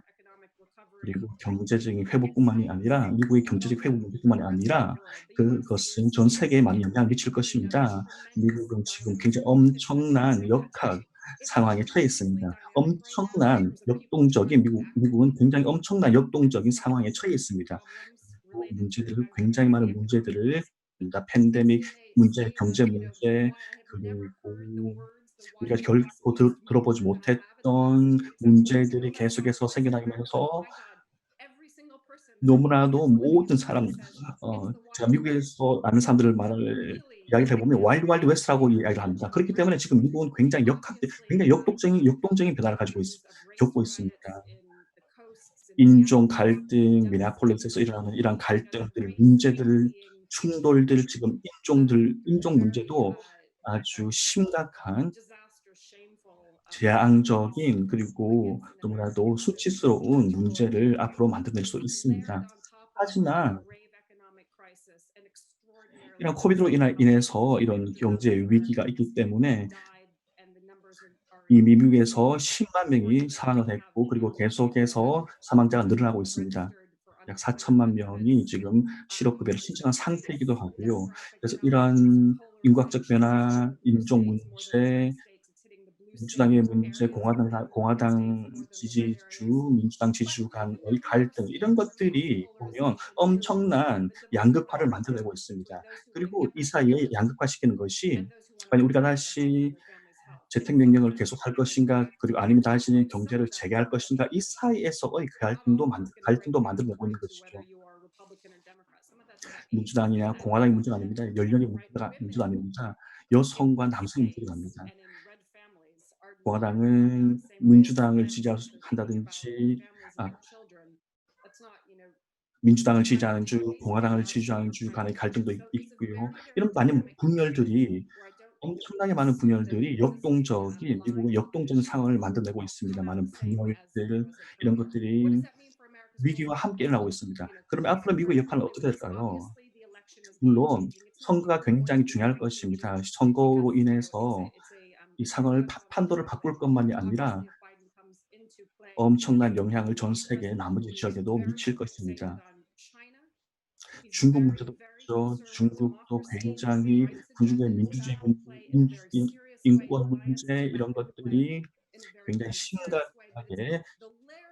그리고 경제적인 회복뿐만이 아니라 미국의 경제적 회복 문제뿐만이 아니라 그것은 전 세계에 많은 영향을 미칠 것입니다. 미국은 지금 굉장히 엄청난 역학 상황에 처해 있습니다. 미국은 굉장히 엄청난 역동적인 상황에 처해 있습니다. 굉장히 많은 문제들을 팬데믹 문제, 경제 문제, 그리고 우리가 결코 들어보지 못했던 문제들이 계속해서 생겨나면서 너무나도 모든 제가 미국에서 아는 사람들을 이야기를 해보면 와일드 와일드 웨스트라고 이야기를 합니다. 그렇기 때문에 지금 미국은 굉장히 역동적인 변화를 겪고 있습니다. 인종 갈등, 미네아폴리스에서 일어나는 이러한 갈등들, 충돌들, 지금 인종 문제도 아주 심각한 재앙적인 그리고 너무나도 수치스러운 문제를 앞으로 만들어낼 수 있습니다. 하지만 이런 코비드로 인해서 이런 경제 위기가 있기 때문에 이미 미국에서 10만 명이 사망을 했고 그리고 계속해서 사망자가 늘어나고 있습니다. 약 4천만 명이 지금 실업급여를 신청한 상태이기도 하고요. 그래서 이러한 인구학적 변화, 인종 문제, 민주당의 문제, 공화당 지지주, 민주당 지지주 간의 갈등 이런 것들이 보면 엄청난 양극화를 만들어내고 있습니다. 그리고 이 사이에 양극화시키는 것이 만약 우리가 다시 재택 명령을 계속할 것인가 그리고 아니면 다시 경제를 재개할 것인가 이 사이에서의 갈등도 만들어내고 있는 것이죠. 민주당이나 공화당의 문제가 아닙니다. 연령의 문제도 아닙니다. 여성과 남성의 문제가 아닙니다. 공화당은 민주당을 지지한다든지 민주당을 지지하는 주, 공화당을 지지하는 주 간의 갈등도 있고요. 이런 많은 분열들이 엄청나게 많은 분열들이 역동적인 미국의 역동적인 상황을 만들어내고 있습니다. 많은 분열들 이런 것들이 위기와 함께 일어나고 있습니다. 그러면 앞으로 미국의 역할은 어떻게 될까요? 물론 선거가 굉장히 중요할 것입니다. 선거로 인해서 이 상황을 판도를 바꿀 것만이 아니라 엄청난 영향을 전 세계 나머지 지역에도 미칠 것입니다. 중국 문제도 있죠. 중국도 굉장히 그중에 민주주의 문제, 인권 문제 이런 것들이 굉장히 심각하게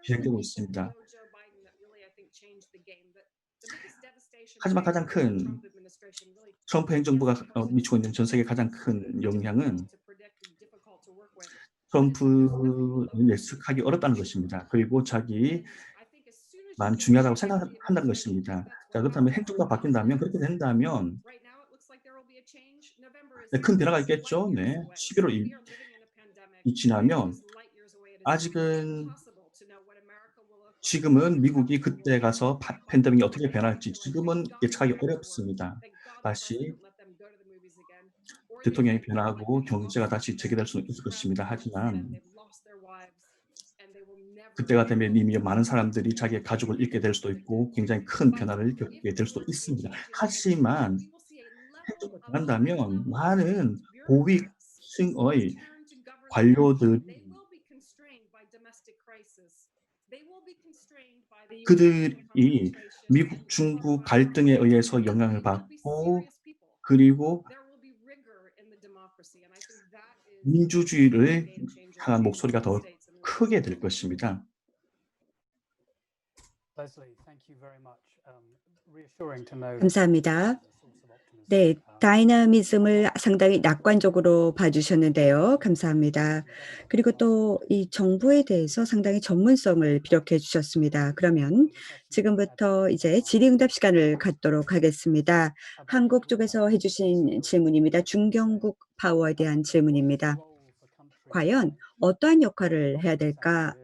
진행되고 있습니다. 하지만 가장 큰 트럼프 행정부가 미치고 있는 전 세계 가장 큰 영향은 트럼프는 예측하기 어렵다는 것입니다. 그리고 자기만 중요하다고 생각한다는 것입니다. 자, 그렇다면 행정부가 바뀐다면 그렇게 된다면 네, 큰 변화가 있겠죠. 네. 11월 이 지나면 지금은 미국이 그때 가서 팬데믹이 어떻게 변할지 지금은 예측하기 어렵습니다. 다시 대통령이 변하고 경제가 다시 재개될 수는 있을 것입니다. 하지만 그때가 되면 이미 많은 사람들이 자기의 가족을 잃게 될 수도 있고 굉장히 큰 변화를 겪게 될 수도 있습니다. 하지만 행정부가 변한다면 많은 고위층의 관료들이 그들이 미국, 중국 갈등에 의해서 영향을 받고 그리고 민주주의를 향한 목소리가 더 크게 될 것입니다. 감사합니다. 네, 다이나미즘을 상당히 낙관적으로 봐주셨는데요. 감사합니다. 그리고 또 이 정부에 대해서 상당히 전문성을 비력해 주셨습니다. 그러면 지금부터 이제 질의응답 시간을 갖도록 하겠습니다. 한국 쪽에서 해주신 질문입니다. 중경국 파워에 대한 질문입니다. 과연 어떠한 역할을 해야 될까?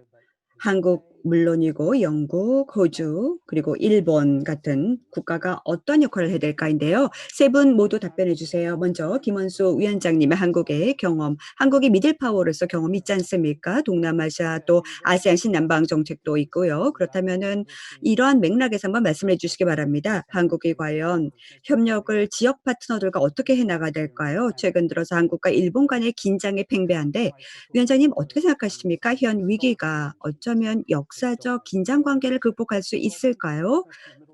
한국 물론이고 영국, 호주 그리고 일본 같은 국가가 어떤 역할을 해야 될까인데요. 세 분 모두 답변해 주세요. 먼저 김원수 위원장님의 한국의 경험, 한국이 미들파워로서 경험이 있지 않습니까? 동남아시아 또 아세안 신남방 정책도 있고요. 그렇다면은 이러한 맥락에서 한번 말씀해 주시기 바랍니다. 한국이 과연 협력을 지역 파트너들과 어떻게 해나가야 될까요? 최근 들어서 한국과 일본 간의 긴장이 팽배한데 위원장님 어떻게 생각하십니까? 현 위기가 어쩌면 역사적 긴장 관계를 극복할 수 있을까요?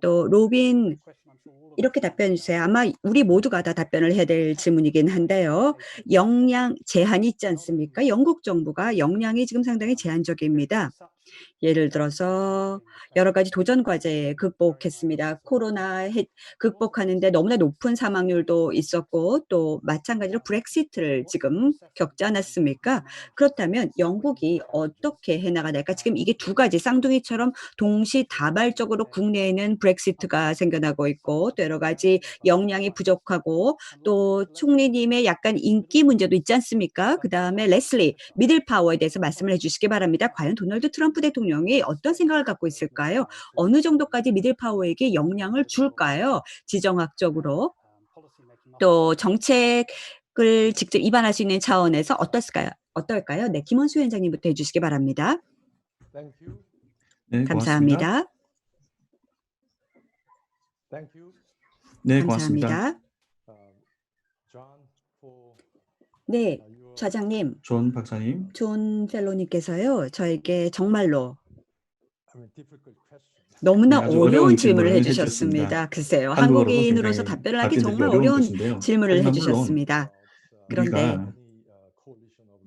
또 로빈 이렇게 답변해 주세요. 아마 우리 모두가 다 답변을 해야 될 질문이긴 한데요. 역량 제한이 있지 않습니까? 영국 정부가 역량이 지금 상당히 제한적입니다. 예를 들어서 여러 가지 도전 과제 극복했습니다. 코로나 극복하는데 너무나 높은 사망률도 있었고 또 마찬가지로 브렉시트를 지금 겪지 않았습니까? 그렇다면 영국이 어떻게 해나가야 될까? 지금 이게 두 가지 쌍둥이처럼 동시다발적으로 국내에는 브렉시트가 생겨나고 있고 또 여러 가지 역량이 부족하고 또 총리님의 약간 인기 문제도 있지 않습니까? 그다음에 레슬리 미들파워에 대해서 말씀을 해 주시기 바랍니다. 과연 도널드 트럼프 대통령이 어떤 생각을 갖고 있을까요? 어느 정도까지 미들파워에게 영향을 줄까요? 지정학적으로. 또 정책을 직접 입안할 수 있는 차원에서 어떨까요? 네, 김원수 위원장님부터 해 주시기 바랍니다. 네, 감사합니다. 네, 고맙습니다. 감사합니다. 네, 좌장님, 존 박사님. 존 펠로님께서요, 저에게 정말로 너무나 아주 어려운 어려운 질문을 질문을 해주셨습니다. 글쎄요, 한국어로도 한국인으로서 굉장히 답변을 하기 답변드리기 정말 어려운 어려운 것인데요. 질문을 하지만 물론 해주셨습니다. 그런데 우리가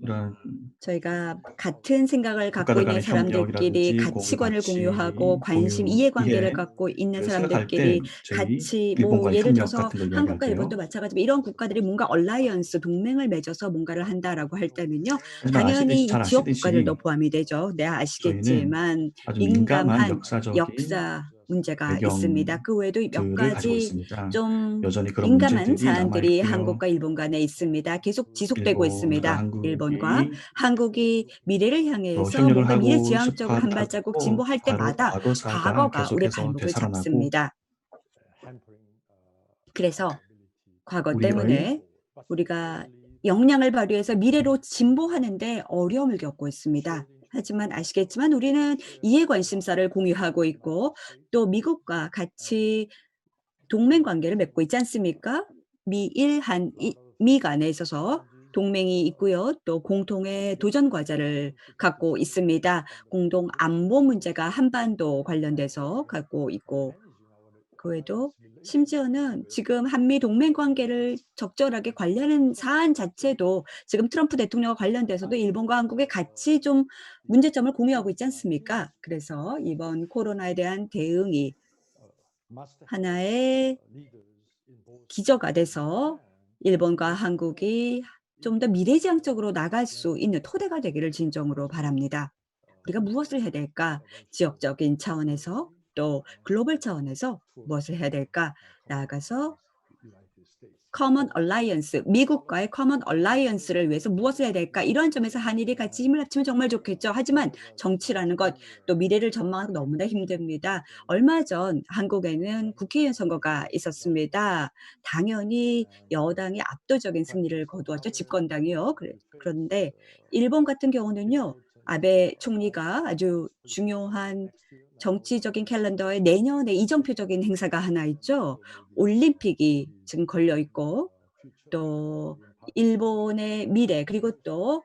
이런 저희가 같은 생각을 갖고 국가들 있는 간의 사람들끼리 협력이라든지 공유 가치관을 공유하고 가치, 관심, 공유 이해관계를 갖고 있는 이해를 생각할 때 사람들끼리 저희 같이 뭐 일본과의 예를 협력 들어서 같은 걸 이야기할 한국과 때요. 일본도 마찬가지고 이런 국가들이 뭔가 얼라이언스, 동맹을 맺어서 뭔가를 한다라고 할 때는요. 하지만 당연히 이 잘 지역 국가들도 아시듯이 포함이 되죠. 네, 저희는 아시겠지만 아주 민감한 민감한 역사적인 역사 문제가 있습니다. 그 외에도 몇 배경들을 가지고 가지 있습니다. 좀 여전히 그런 민감한 문제들이 사안들이 남아있고요. 한국과 일본 간에 있습니다. 계속 지속되고 일본과 있습니다. 일본과 한국이 한국이 미래를 더 향해서 협력을 뭔가 하고 싶어 미래지향적으로 한 발자국 하고 진보할 때마다 과거사가 과거가 우리 계속해서 발목을 되살아나고 잡습니다. 그래서 과거 우리의 때문에 우리가 역량을 발휘해서 미래로 진보하는데 어려움을 겪고 있습니다. 하지만 아시겠지만 우리는 이해 관심사를 공유하고 있고 또 미국과 같이 동맹 관계를 맺고 있지 않습니까? 미 간에 있어서 동맹이 있고요. 또 공통의 도전 과제를 갖고 있습니다. 공동 안보 문제가 한반도 관련돼서 갖고 있고 그 외에도 심지어는 지금 한미 동맹 관계를 적절하게 관리하는 사안 자체도 지금 트럼프 대통령과 관련돼서도 일본과 한국이 같이 좀 문제점을 공유하고 있지 않습니까? 그래서 이번 코로나에 대한 대응이 하나의 기저가 돼서 일본과 한국이 좀 더 미래지향적으로 나갈 수 있는 토대가 되기를 진정으로 바랍니다. 우리가 무엇을 해야 될까? 지역적인 차원에서 또 글로벌 차원에서 무엇을 해야 될까? 나아가서 커먼 얼라이언스, 미국과의 커먼 얼라이언스를 위해서 무엇을 해야 될까? 이런 점에서 한일이 같이 힘을 합치면 정말 좋겠죠. 하지만 정치라는 것, 또 미래를 전망하기 너무나 힘듭니다. 얼마 전 한국에는 국회의원 선거가 있었습니다. 당연히 여당이 압도적인 승리를 거두었죠. 집권당이요. 그런데 일본 같은 경우는요. 아베 총리가 아주 중요한 정치적인 캘린더에 내년에 이정표적인 행사가 하나 있죠. 올림픽이 지금 걸려 있고 또 일본의 미래 그리고 또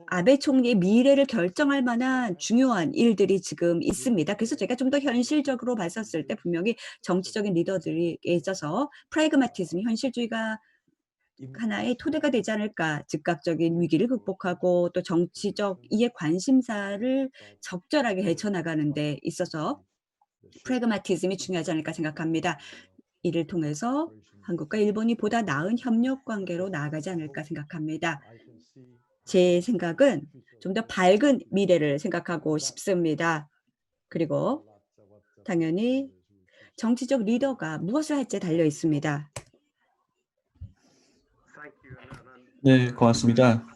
아베 총리의 미래를 결정할 만한 중요한 일들이 지금 있습니다. 그래서 제가 좀 더 현실적으로 봤었을 때 분명히 정치적인 리더들이 있어서 프라그마티즘, 현실주의가 하나의 토대가 되지 않을까. 즉각적인 위기를 극복하고 또 정치적 이해 관심사를 적절하게 헤쳐나가는 데 있어서 프래그마티즘이 중요하지 않을까 생각합니다. 이를 통해서 한국과 일본이 보다 나은 협력 관계로 나아가지 않을까 생각합니다. 제 생각은 좀 더 밝은 미래를 생각하고 싶습니다. 그리고 당연히 정치적 리더가 무엇을 할지에 달려 있습니다. 네, 고맙습니다.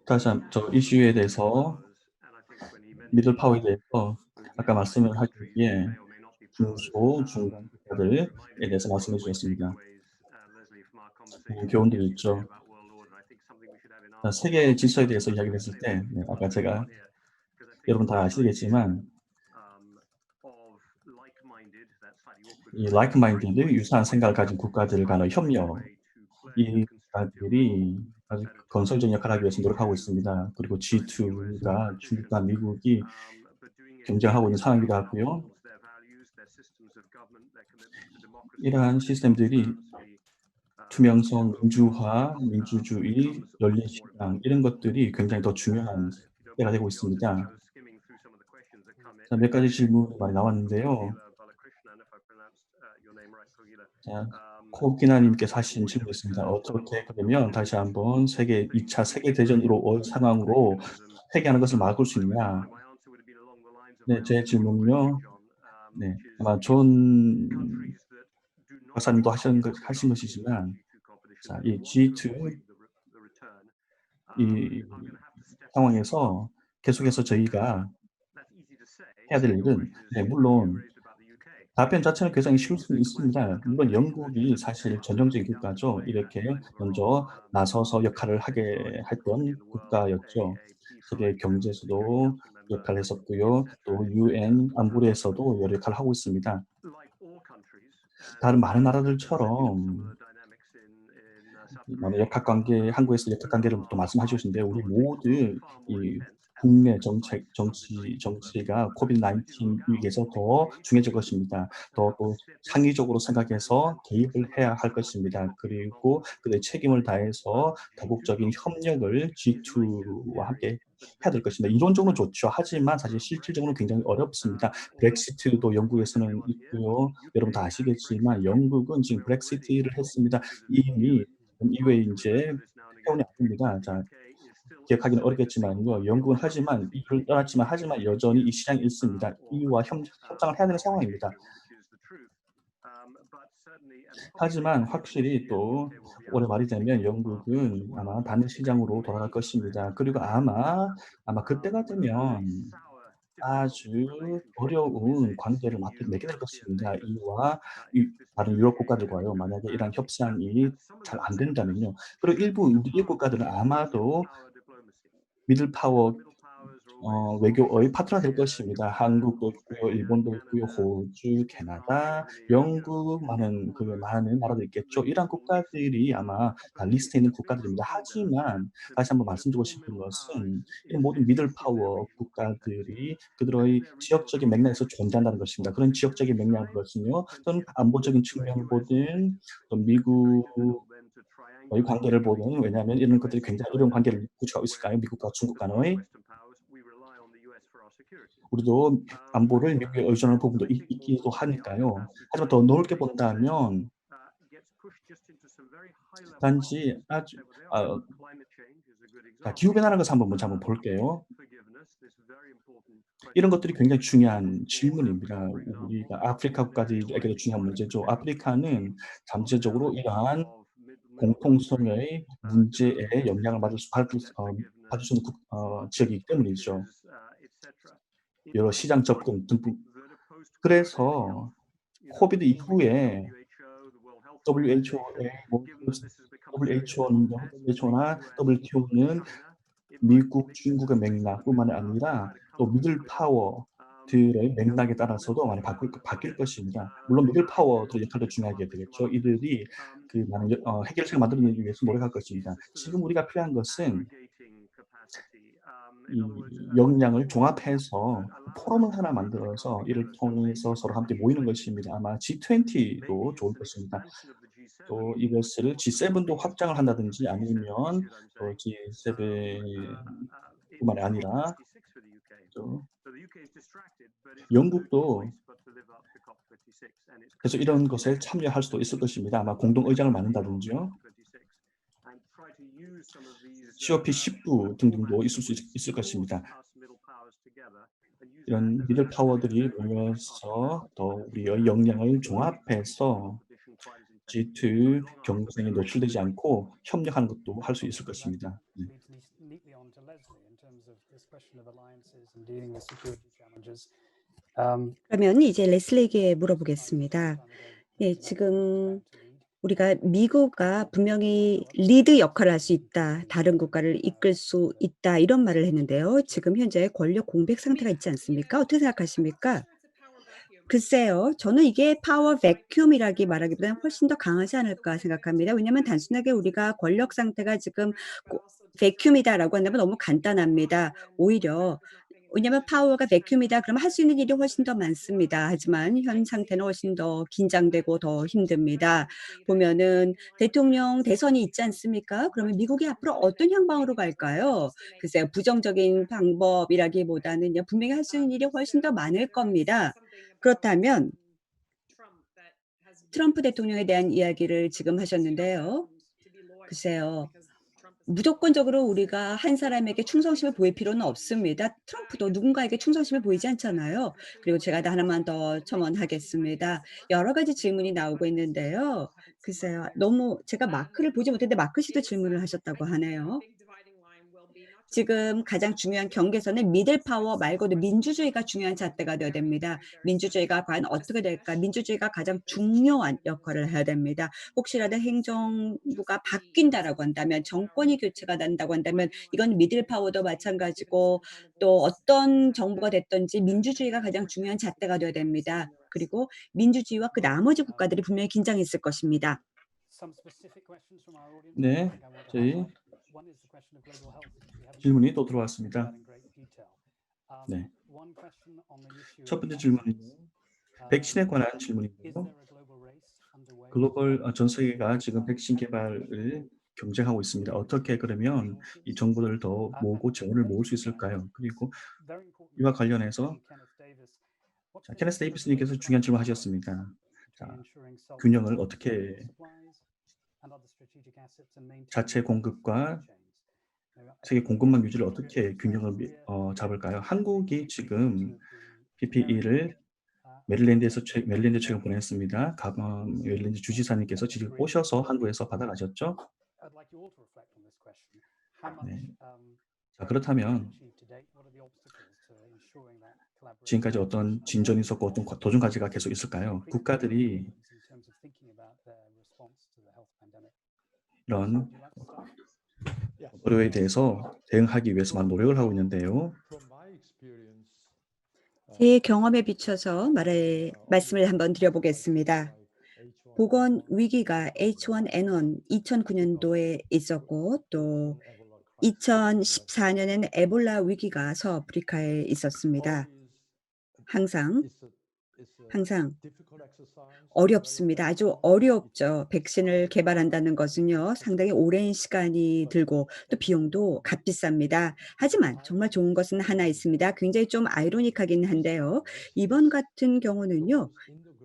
다시 저 이슈에 대해서 미들 파워에 대해서 아까 말씀을 하기에 중소, 중간 국가들에 대해서 말씀해 주셨습니다. 교훈들이 있죠. 세계 질서에 대해서 이야기를 했을 때 아까 제가 여러분 다 아시겠지만 이 like-minded, 유사한 생각을 가진 국가들 간의 협력, 이 국가들이 아주 건설적인 역할을 하기 위해서 노력하고 있습니다. 그리고 G2가 중국과 미국이 경쟁하고 있는 상황이기도 하고요. 이러한 시스템들이 투명성, 민주화, 민주주의, 열린 시장 이런 것들이 굉장히 더 중요한 때가 되고 있습니다. 자, 몇 가지 질문이 많이 나왔는데요. 자, 코기나님께서 하신 질문이 있습니다. 어떻게 그러면 다시 한번 2차 세계대전으로 올 상황으로 회귀하는 것을 막을 수 있냐? 네, 제 질문은요. 네, 아마 존 박사님도 하신 것이지만, 자, 이 G2 이 상황에서 계속해서 저희가 해야 될 일은, 네, 물론 답변 자체는 굉장히 쉬울 수 있습니다. 물론 영국이 사실 전형적인 국가죠. 이렇게 먼저 나서서 역할을 하게 했던 국가였죠. 세계 경제에서도 역할을 했었고요. 또 UN 안보리에서도 여러 역할을 하고 있습니다. 다른 많은 나라들처럼 역학관계, 한국에서 역학관계를 또 말씀하셨는데 우리 모두 이 국내 정치가 코비드-19 위기에서 더 중요해질 것입니다. 또 창의적으로 생각해서 개입을 해야 할 것입니다. 그리고 그들의 책임을 다해서 다국적인 협력을 G2와 함께 해야 될 것입니다. 이론적으로는 좋죠. 하지만 사실 실질적으로는 굉장히 어렵습니다. 브렉시트도 영국에서는 있고요. 여러분 다 아시겠지만 영국은 지금 브렉시트를 했습니다. 이미 이후에 인제 회원이 안 됩니다. 자, 기억하기는 어렵겠지만요. 영국은 하지만 EU를 떠났지만 하지만 여전히 이 시장이 있습니다. EU와 협상을 해야 되는 상황입니다. 하지만 확실히 또 올해 말이 되면 영국은 아마 닫는 시장으로 돌아갈 것입니다. 그리고 아마 그때가 되면 아주 어려운 관계를 맺게 될 것입니다. EU와 다른 유럽 국가들과요. 만약에 이러한 협상이 잘 안 된다면요. 그리고 일부 유럽 국가들은 아마도 미들 파워 외교의 파트너가 될 것입니다. 한국도 있고요. 일본도 있고요. 호주, 캐나다, 영국 많은 나라도 있겠죠. 이러한 국가들이 아마 다 리스트에 있는 국가들입니다. 하지만 다시 한번 말씀드리고 싶은 것은 이 모든 미들 파워 국가들이 그들의 지역적인 맥락에서 존재한다는 것입니다. 그런 지역적인 맥락인 것은요. 또는 안보적인 측면을 보든 또 미국의 관계를 보든 왜냐하면 이런 것들이 굉장히 어려운 관계를 구축하고 있을까요? 미국과 중국 간의. 우리도 안보를 미국에 의존하는 부분도 있기도 하니까요. 하지만 더 넓게 본다면 단지 아주 기후 변화라는 것을 먼저 한번 볼게요. 이런 것들이 굉장히 중요한 질문입니다. 우리가 아프리카 국가들에게도 중요한 문제죠. 아프리카는 잠재적으로 이러한 공통성의 문제에 영향을 받을 수 있는 지역이기 때문이죠. 여러 시장 접근 등등. 그래서 코비드 이후에 WHO나 WTO는 미국, 중국의 맥락뿐만 아니라 또 미들 파워들의 맥락에 따라서도 많이 바뀔 것입니다. 물론 미들 파워들의 역할도 중요하게 되겠죠. 이들이 그 많은 해결책을 만들기 위해서 노력할 것입니다. 지금 우리가 필요한 것은 이 역량을 종합해서 포럼을 하나 만들어서 이를 통해서 서로 함께 모이는 것입니다. 아마 G20도 좋을 것입니다. 또 이것을 G7도 확장을 한다든지 아니면 또 G7뿐만이 아니라 또 영국도 그래서 이런 것에 참여할 수도 있을 것입니다. 아마 공동 의장을 맡는다든지요. COP19 등등도 있을 것입니다. 이런 미들 파워들이 모여서 더 우리의 역량을 종합해서 G2 경쟁에 노출되지 않고 협력하는 것도 할 수 있을 것입니다. 네. 그러면 이제 레슬리에게 물어보겠습니다. 네, 지금 우리가 미국가 분명히 리드 역할을 할 수 있다. 다른 국가를 이끌 수 있다. 이런 말을 했는데요. 지금 현재 권력 공백 상태가 있지 않습니까? 어떻게 생각하십니까? 글쎄요. 저는 이게 파워 베큐움이라기 말하기보다는 훨씬 더 강하지 않을까 생각합니다. 왜냐하면 단순하게 우리가 권력 상태가 지금 베큐움이다라고 한다면 너무 간단합니다. 오히려 왜냐하면 파워가 베큐움이다 그러면 할 수 있는 일이 훨씬 더 많습니다. 하지만 현 상태는 훨씬 더 긴장되고 더 힘듭니다. 보면은 대통령 대선이 있지 않습니까? 그러면 미국이 앞으로 어떤 향방으로 갈까요? 글쎄요. 부정적인 방법이라기보다는요. 분명히 할 수 있는 일이 훨씬 더 많을 겁니다. 그렇다면 트럼프 대통령에 대한 이야기를 지금 하셨는데요. 글쎄요. 무조건적으로 우리가 한 사람에게 충성심을 보일 필요는 없습니다. 트럼프도 누군가에게 충성심을 보이지 않잖아요. 그리고 제가 하나만 더 첨언하겠습니다. 여러 가지 질문이 나오고 있는데요. 글쎄요. 너무 제가 마크를 보지 못했는데 마크 씨도 질문을 하셨다고 하네요. 지금 가장 중요한 경계선은 미들 파워 말고도 민주주의가 중요한 잣대가 되어야 됩니다. 민주주의가 과연 어떻게 될까? 민주주의가 가장 중요한 역할을 해야 됩니다. 혹시라도 행정부가 바뀐다라고 한다면 정권이 교체가 된다고 한다면 이건 미들 파워도 마찬가지고 또 어떤 정부가 됐든지 민주주의가 가장 중요한 잣대가 되어야 됩니다. 그리고 민주주의와 그 나머지 국가들이 분명히 긴장했을 것입니다. 네, 저희 질문이 또 들어왔습니다. 네. 첫 번째 질문은 백신에 관한 질문인데요. 글로벌 전 세계가 지금 백신 개발을 경쟁하고 있습니다. 어떻게 그러면 이 정보들을 더 모으고 재원을 모을 수 있을까요? 그리고 이와 관련해서 케네스 데이비스님께서 중요한 질문하셨습니다. 균형을 어떻게 자체 공급과 세계 공급망 유지를 어떻게 균형을 잡을까요? 한국이 지금 PPE를 메릴랜드에 최근 보냈습니다. 메릴랜드 주지사님께서 직접 오셔서 한국에서 받아가셨죠? 네. 자, 그렇다면 지금까지 어떤 진전이 있었고 어떤 도전 과제가 계속 있을까요? 국가들이 이런 어려움에 대해서 대응하기 위해서 많은 노력을 하고 있는데요. 제 경험에 비춰서 말씀을 한번 드려보겠습니다. 보건 위기가 H1N1 2009년도에 있었고 또 2014년에는 에볼라 위기가 서아프리카에 있었습니다. 항상 어렵습니다. 아주 어렵죠. 백신을 개발한다는 것은요. 상당히 오랜 시간이 들고 또 비용도 값비쌉니다. 하지만 정말 좋은 것은 하나 있습니다. 굉장히 좀 아이러니하긴 한데요. 이번 같은 경우는요.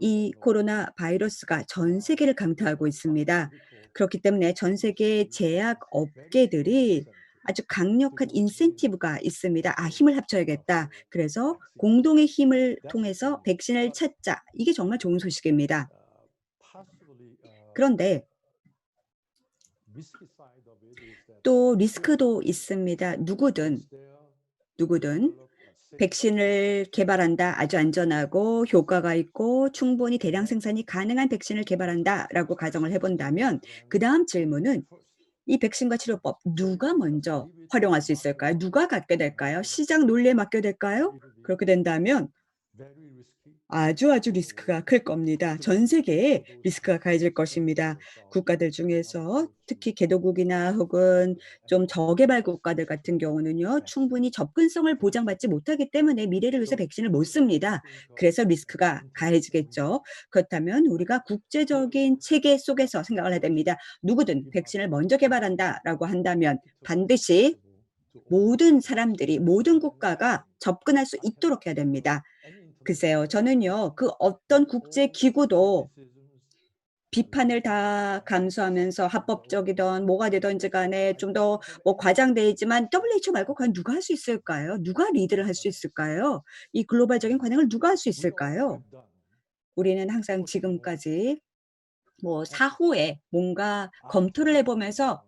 이 코로나 바이러스가 전 세계를 강타하고 있습니다. 그렇기 때문에 전 세계 제약 업계들이 아주 강력한 인센티브가 있습니다. '아 힘을 합쳐야겠다. 그래서 공동의 힘을 통해서 백신을 찾자.' 이게 정말 좋은 소식입니다. 그런데 또 리스크도 있습니다. 누구든 백신을 개발한다. 아주 안전하고 효과가 있고 충분히 대량 생산이 가능한 백신을 개발한다라고 가정을 해 본다면 그다음 질문은 이 백신과 치료법 누가 먼저 활용할 수 있을까요? 누가 갖게 될까요? 시장 논리에 맡겨야 될까요? 그렇게 된다면 아주 리스크가 클 겁니다. 전 세계에 리스크가 가해질 것입니다. 국가들 중에서 특히 개도국이나 혹은 좀 저개발 국가들 같은 경우는요. 충분히 접근성을 보장받지 못하기 때문에 미래를 위해서 백신을 못 씁니다. 그래서 리스크가 가해지겠죠. 그렇다면 우리가 국제적인 체계 속에서 생각을 해야 됩니다. 누구든 백신을 먼저 개발한다라고 한다면 반드시 모든 사람들이 모든 국가가 접근할 수 있도록 해야 됩니다. 글쎄요. 저는요. 그 어떤 국제 기구도 비판을 다 감수하면서 합법적이든 뭐가 되든지 간에 좀 더 뭐 과장되지만 WHO 말고 과연 누가 할 수 있을까요? 누가 리드를 할 수 있을까요? 이 글로벌적인 관행을 누가 할 수 있을까요? 우리는 항상 지금까지 뭐 사후에 뭔가 검토를 해 보면서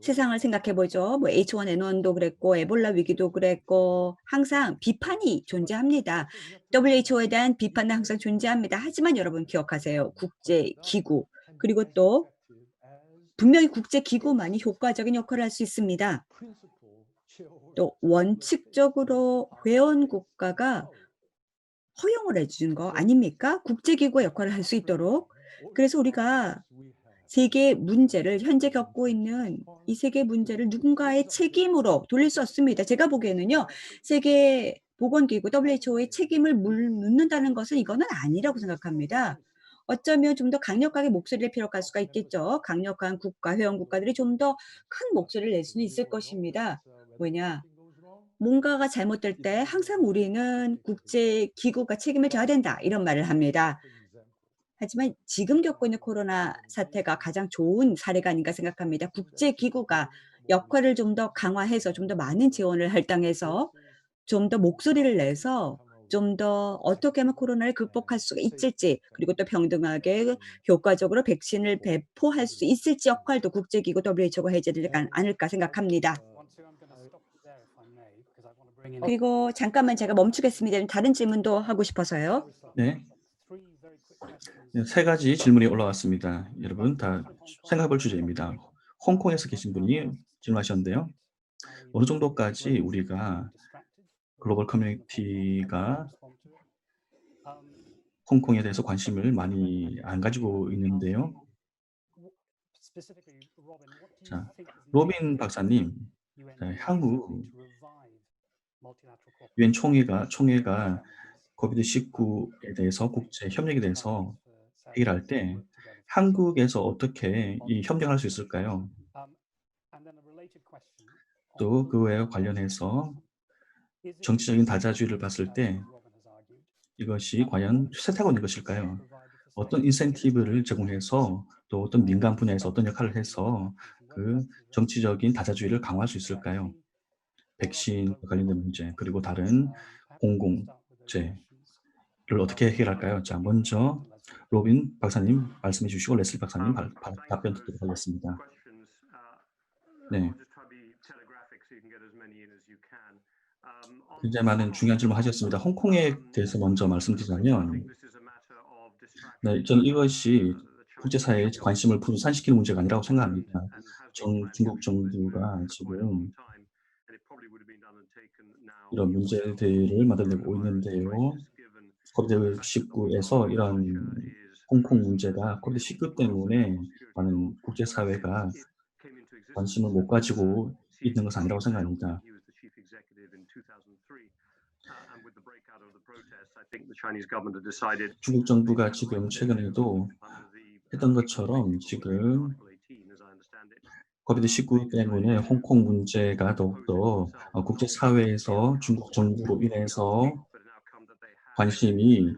세상을 생각해 보죠. 뭐 H1N1도 그랬고 에볼라 위기도 그랬고 항상 비판이 존재합니다. WHO에 대한 비판은 항상 존재합니다. 하지만 여러분 기억하세요. 국제 기구 그리고 또 분명히 국제 기구만이 효과적인 역할을 할 수 있습니다. 또 원칙적으로 회원 국가가 허용을 해 주는 거 아닙니까? 국제 기구의 역할을 할 수 있도록. 그래서 우리가 세계 문제를 현재 겪고 있는 이 세계 문제를 누군가의 책임으로 돌릴 수 없습니다. 제가 보기에는요. 세계 보건기구 WHO의 책임을 묻는다는 것은 이거는 아니라고 생각합니다. 어쩌면 좀 더 강력하게 목소리를 피력할 수가 있겠죠. 강력한 국가, 회원 국가들이 좀 더 큰 목소리를 낼 수는 있을 것입니다. 왜냐? 뭔가가 잘못될 때 항상 우리는 "국제 기구가 책임을 져야 된다." 이런 말을 합니다. 하지만 지금 겪고 있는 코로나 사태가 가장 좋은 사례가 아닌가 생각합니다. 국제 기구가 역할을 좀 더 강화해서 좀 더 많은 지원을 할당해서 좀 더 목소리를 내서 좀 더 어떻게 하면 코로나를 극복할 수가 있을지 그리고 또 평등하게 효과적으로 백신을 배포할 수 있을지 역할도 국제 기구 WHO가 해야 되지 않을까 생각합니다. 그리고 잠깐만 제가 멈추겠습니다. 다른 질문도 하고 싶어서요. 네. 네, 세 가지 질문이 올라왔습니다. 여러분 다 생각해 볼 주제입니다. 홍콩에서 계신 분이 질문하셨는데요. 어느 정도까지 우리가 글로벌 커뮤니티가 홍콩에 대해서 관심을 많이 안 가지고 있는데요. 자, 로빈 박사님, 향후 유엔 총회가 코비드-19에 대해서 국제 협력에 대해서 해결할 때 한국에서 어떻게 이 협력할 수 있을까요? 또 그에 관련해서 정치적인 다자주의를 봤을 때 이것이 과연 세탁원인 것일까요? 어떤 인센티브를 제공해서 또 어떤 민간 분야에서 어떤 역할을 해서 그 정치적인 다자주의를 강화할 수 있을까요? 백신 관련된 문제 그리고 다른 공공재를 어떻게 해결할까요? 자, 먼저 로빈 박사님 말씀해 주시고 레슬리 박사님 답변 듣도록 하겠습니다. 네. 굉장히 많은 중요한 질문 하셨습니다. 홍콩에 대해서 먼저 말씀드리자면 네, 저는 이것이 국제사회의 관심을 분산시키는 문제가 아니라고 생각합니다. 중국 정부가 지금 이런 문제들을 만들어내고 있는데요. 코비드-19에서 이런 홍콩 문제가 코비드-19 때문에 많은 국제사회가 관심을 못 가지고 있는 것은 아니라고 생각합니다. 중국 정부가 지금 최근에도 했던 것처럼 지금 코비드-19 때문에 홍콩 문제가 더욱더 국제사회에서 중국 정부로 인해서 관심이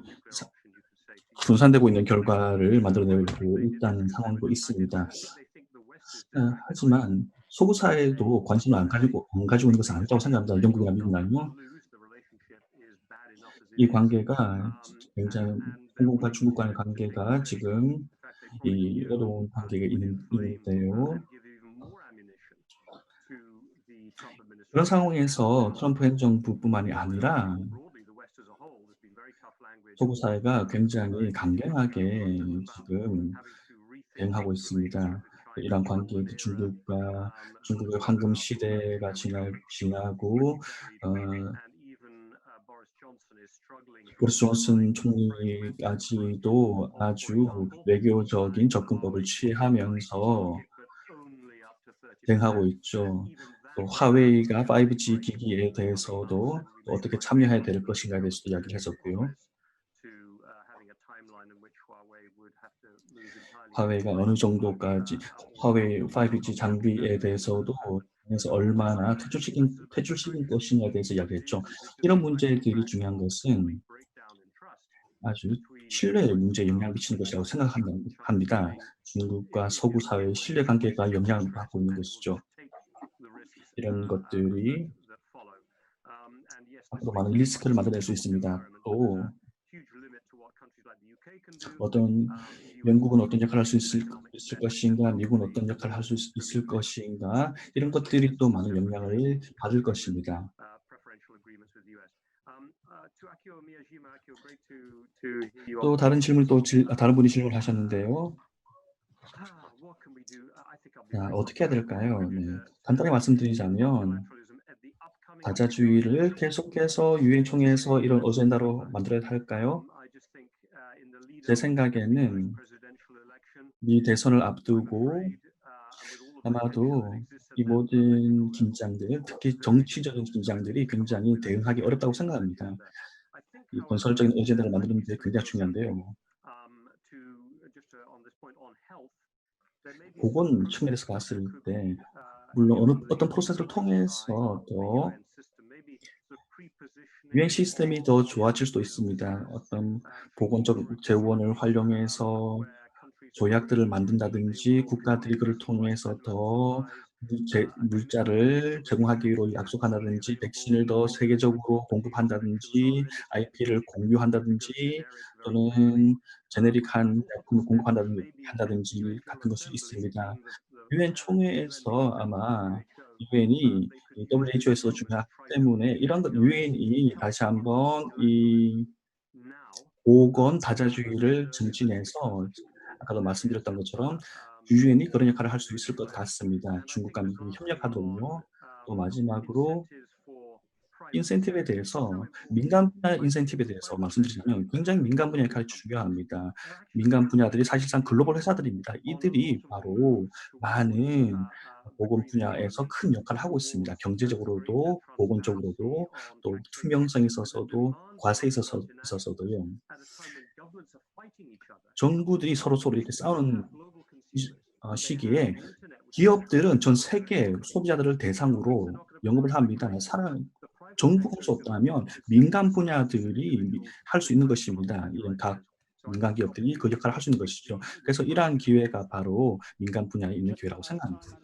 분산되고 있는 결과를 만들어내고 있다는 상황도 있습니다. 하지만 서구 사회도 관심을 안 가지고 있는 것은 아니라고 생각합니다. 영국이나 미국은요. 이 관계가 굉장히 홍콩과 중국 간의 관계가 지금 이 어려운 관계가 있는데요. 그런 상황에서 트럼프 행정부뿐만이 아니라 서구 사회가 굉장히 강경하게 지금 대응하고 있습니다. 이런 관계, 중국의 황금 시대가 지나고 보리스 존슨 총리까지도 아주 외교적인 접근법을 취하면서 대응하고 있죠. 또 화웨이가 5G 기기에 대해서도 어떻게 참여해야 될 것인가에 대해서도 이야기를 했었고요. 화웨이가 어느 정도까지 화웨이 5G 장비에 대해서도 그래서 얼마나 퇴출시킬 것이냐에 대해서 이야기했죠. 이런 문제들이 중요한 것은 아주 신뢰에 문제에 영향을 미치는 것이라고 생각합니다. 중국과 서구 사회의 신뢰 관계가 영향을 받고 있는 것이죠. 이런 것들이 앞으로 많은 리스크를 만들어낼 수 있습니다. 또 영국은 어떤 역할을 할 수 있을 것인가, 미국은 어떤 역할을 할 수 있을 것인가, 이런 것들이 또 많은 영향을 받을 것입니다. 또 다른 분이 질문을 하셨는데요. 어떻게 해야 될까요? 네. 간단히 말씀드리자면 다자주의를 계속해서 유엔 총회에서 이런 어젠다로 만들어야 할까요? 제 생각에는 미 대선을 앞두고 아마도 이 모든 긴장들, 특히 정치적인 긴장들이 굉장히 대응하기 어렵다고 생각합니다. 이 건설적인 어젠다를 만드는 데 굉장히 중요한데요. 보건 측면에서 봤을 때 물론 어떤 프로세스를 통해서 더 유엔 시스템이 더 좋아질 수도 있습니다. 어떤 보건적 재원을 활용해서 조약들을 만든다든지 국가들이 그를 통해서 더 물자를 제공하기로 약속한다든지 백신을 더 세계적으로 공급한다든지 IP를 공유한다든지 또는 제네릭한 약품을 공급한다든지 같은 것이 있습니다. 유엔 총회에서 아마 유엔이 WHO에서 중요하기 때문에 이런 것 유엔이 다시 한번 이 보건 다자주의를 증진해서 아까도 말씀드렸던 것처럼 유엔이 그런 역할을 할 수 있을 것 같습니다. 중국과 미국이 협력하도록요. 또 마지막으로 인센티브에 대해서 민간 분야 인센티브에 대해서 말씀드리자면 굉장히 민간 분야의 역할이 중요합니다. 민간 분야들이 사실상 글로벌 회사들입니다. 이들이 바로 많은 보건 분야에서 큰 역할을 하고 있습니다. 경제적으로도 보건적으로도 또 투명성에 있어서도 과세에 있어서도요. 정부들이 서로서로 이렇게 싸우는 시기에 기업들은 전 세계 소비자들을 대상으로 영업을 합니다. 정부가 할 수 없다면 민간 분야들이 할 수 있는 것입니다. 이런 각 민간 기업들이 그 역할을 할 수 있는 것이죠. 그래서 이러한 기회가 바로 민간 분야에 있는 기회라고 생각합니다.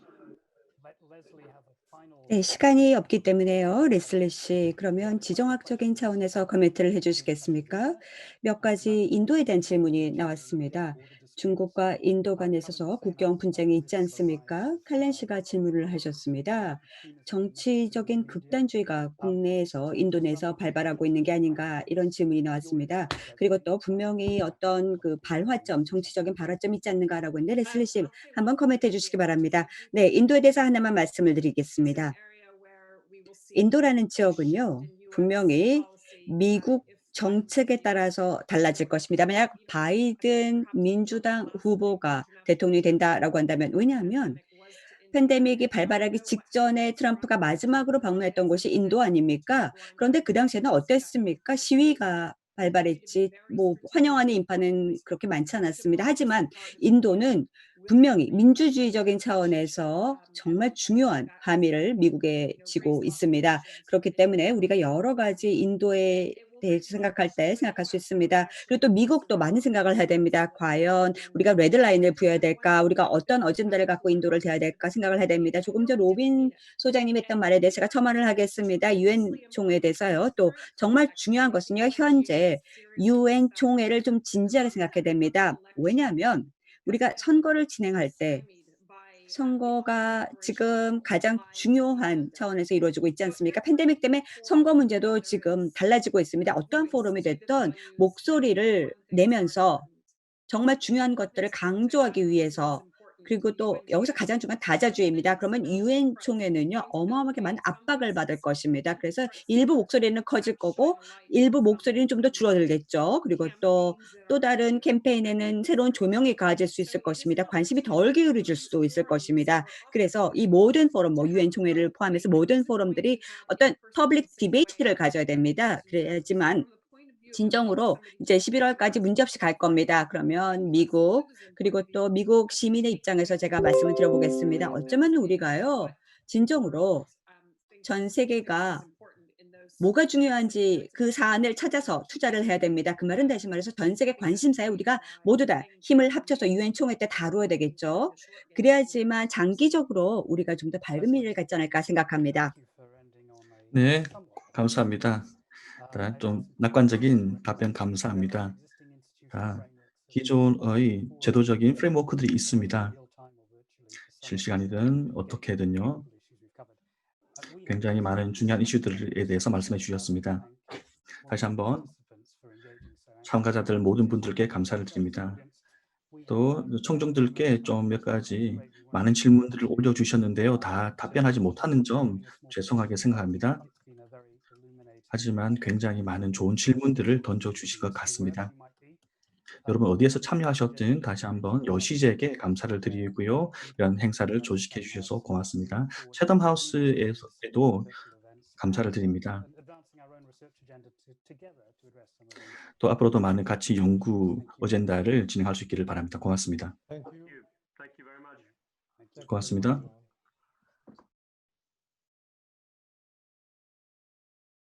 네, 시간이 없기 때문에요. 레슬리 씨, 그러면 지정학적인 차원에서 코멘트를 해 주시겠습니까? 몇 가지 인도에 대한 질문이 나왔습니다. 중국과 인도 간에 있어서 국경 분쟁이 있지 않습니까? 칼렌 씨가 질문을 하셨습니다. 정치적인 극단주의가 국내에서 인도 내에서 발발하고 있는 게 아닌가 이런 질문이 나왔습니다. 그리고 또 분명히 어떤 그 발화점, 정치적인 발화점이 있지 않는가라고 했는데 레슬리 씨 한번 코멘트 해 주시기 바랍니다. 네, 인도에 대해서 하나만 말씀을 드리겠습니다. 인도라는 지역은요, 분명히 미국 정책에 따라서 달라질 것입니다. 만약 바이든 민주당 후보가 대통령이 된다라고 한다면, 왜냐하면 팬데믹이 발발하기 직전에 트럼프가 마지막으로 방문했던 곳이 인도 아닙니까? 그런데 그 당시에는 어땠습니까? 시위가 발발했지 뭐 환영하는 인파는 그렇게 많지 않았습니다. 하지만 인도는 분명히 민주주의적인 차원에서 정말 중요한 함의를 미국에 지고 있습니다. 그렇기 때문에 우리가 여러 가지 인도에 대해서 생각할 때 생각할 수 있습니다. 그리고 또 미국도 많은 생각을 해야 됩니다. 과연 우리가 레드라인을 부여해야 될까? 우리가 어떤 어젠다를 갖고 인도를 대해야 될까? 생각을 해야 됩니다. 조금 전 로빈 소장님이 했던 말에 대해서 제가 첨언을 하겠습니다. 유엔 총회에 대해서요. 또 정말 중요한 것은요. 현재 유엔 총회를 좀 진지하게 생각해야 됩니다. 왜냐하면 우리가 선거를 진행할 때 선거가 지금 가장 중요한 차원에서 이루어지고 있지 않습니까? 팬데믹 때문에 선거 문제도 지금 달라지고 있습니다. 어떠한 포럼이 됐든 목소리를 내면서 정말 중요한 것들을 강조하기 위해서, 그리고 또 여기서 가장 중요한 다자주의입니다. 그러면 유엔 총회는요 어마어마하게 많은 압박을 받을 것입니다. 그래서 일부 목소리는 커질 거고 일부 목소리는 좀 더 줄어들겠죠. 그리고 또 다른 캠페인에는 새로운 조명이 가해질 수 있을 것입니다. 관심이 덜 기울어질 수도 있을 것입니다. 그래서 이 모든 포럼, 뭐 유엔 총회를 포함해서 모든 포럼들이 어떤 퍼블릭 디베이트를 가져야 됩니다. 그래야지만 진정으로 이제 11월까지 문제없이 갈 겁니다. 그러면 미국, 그리고 또 미국 시민의 입장에서 제가 말씀을 드려보겠습니다. 어쩌면 우리가요, 진정으로 전 세계가 뭐가 중요한지 그 사안을 찾아서 투자를 해야 됩니다. 그 말은 다시 말해서 전 세계 관심사에 우리가 모두 다 힘을 합쳐서 유엔 총회 때 다루어야 되겠죠. 그래야지만 장기적으로 우리가 좀 더 밝은 미래를 갖지 않을까 생각합니다. 네, 감사합니다. 좀 낙관적인 답변 감사합니다. 기존의 제도적인 프레임워크들이 있습니다. 실시간이든 어떻게든요. 굉장히 많은 중요한 이슈들에 대해서 말씀해 주셨습니다. 다시 한번 참가자들 모든 분들께 감사를 드립니다. 또 청중들께 좀 몇 가지 많은 질문들을 올려주셨는데요. 다 답변하지 못하는 점 죄송하게 생각합니다. 하지만 굉장히 많은 좋은 질문들을 던져주신 것 같습니다. 여러분 어디에서 참여하셨든 다시 한번 여시제에게 감사를 드리고요. 이런 행사를 조직해 주셔서 고맙습니다. 채덤 하우스에도 감사를 드립니다. 또 앞으로도 많은 같이 연구 어젠다를 진행할 수 있기를 바랍니다. 고맙습니다. 고맙습니다.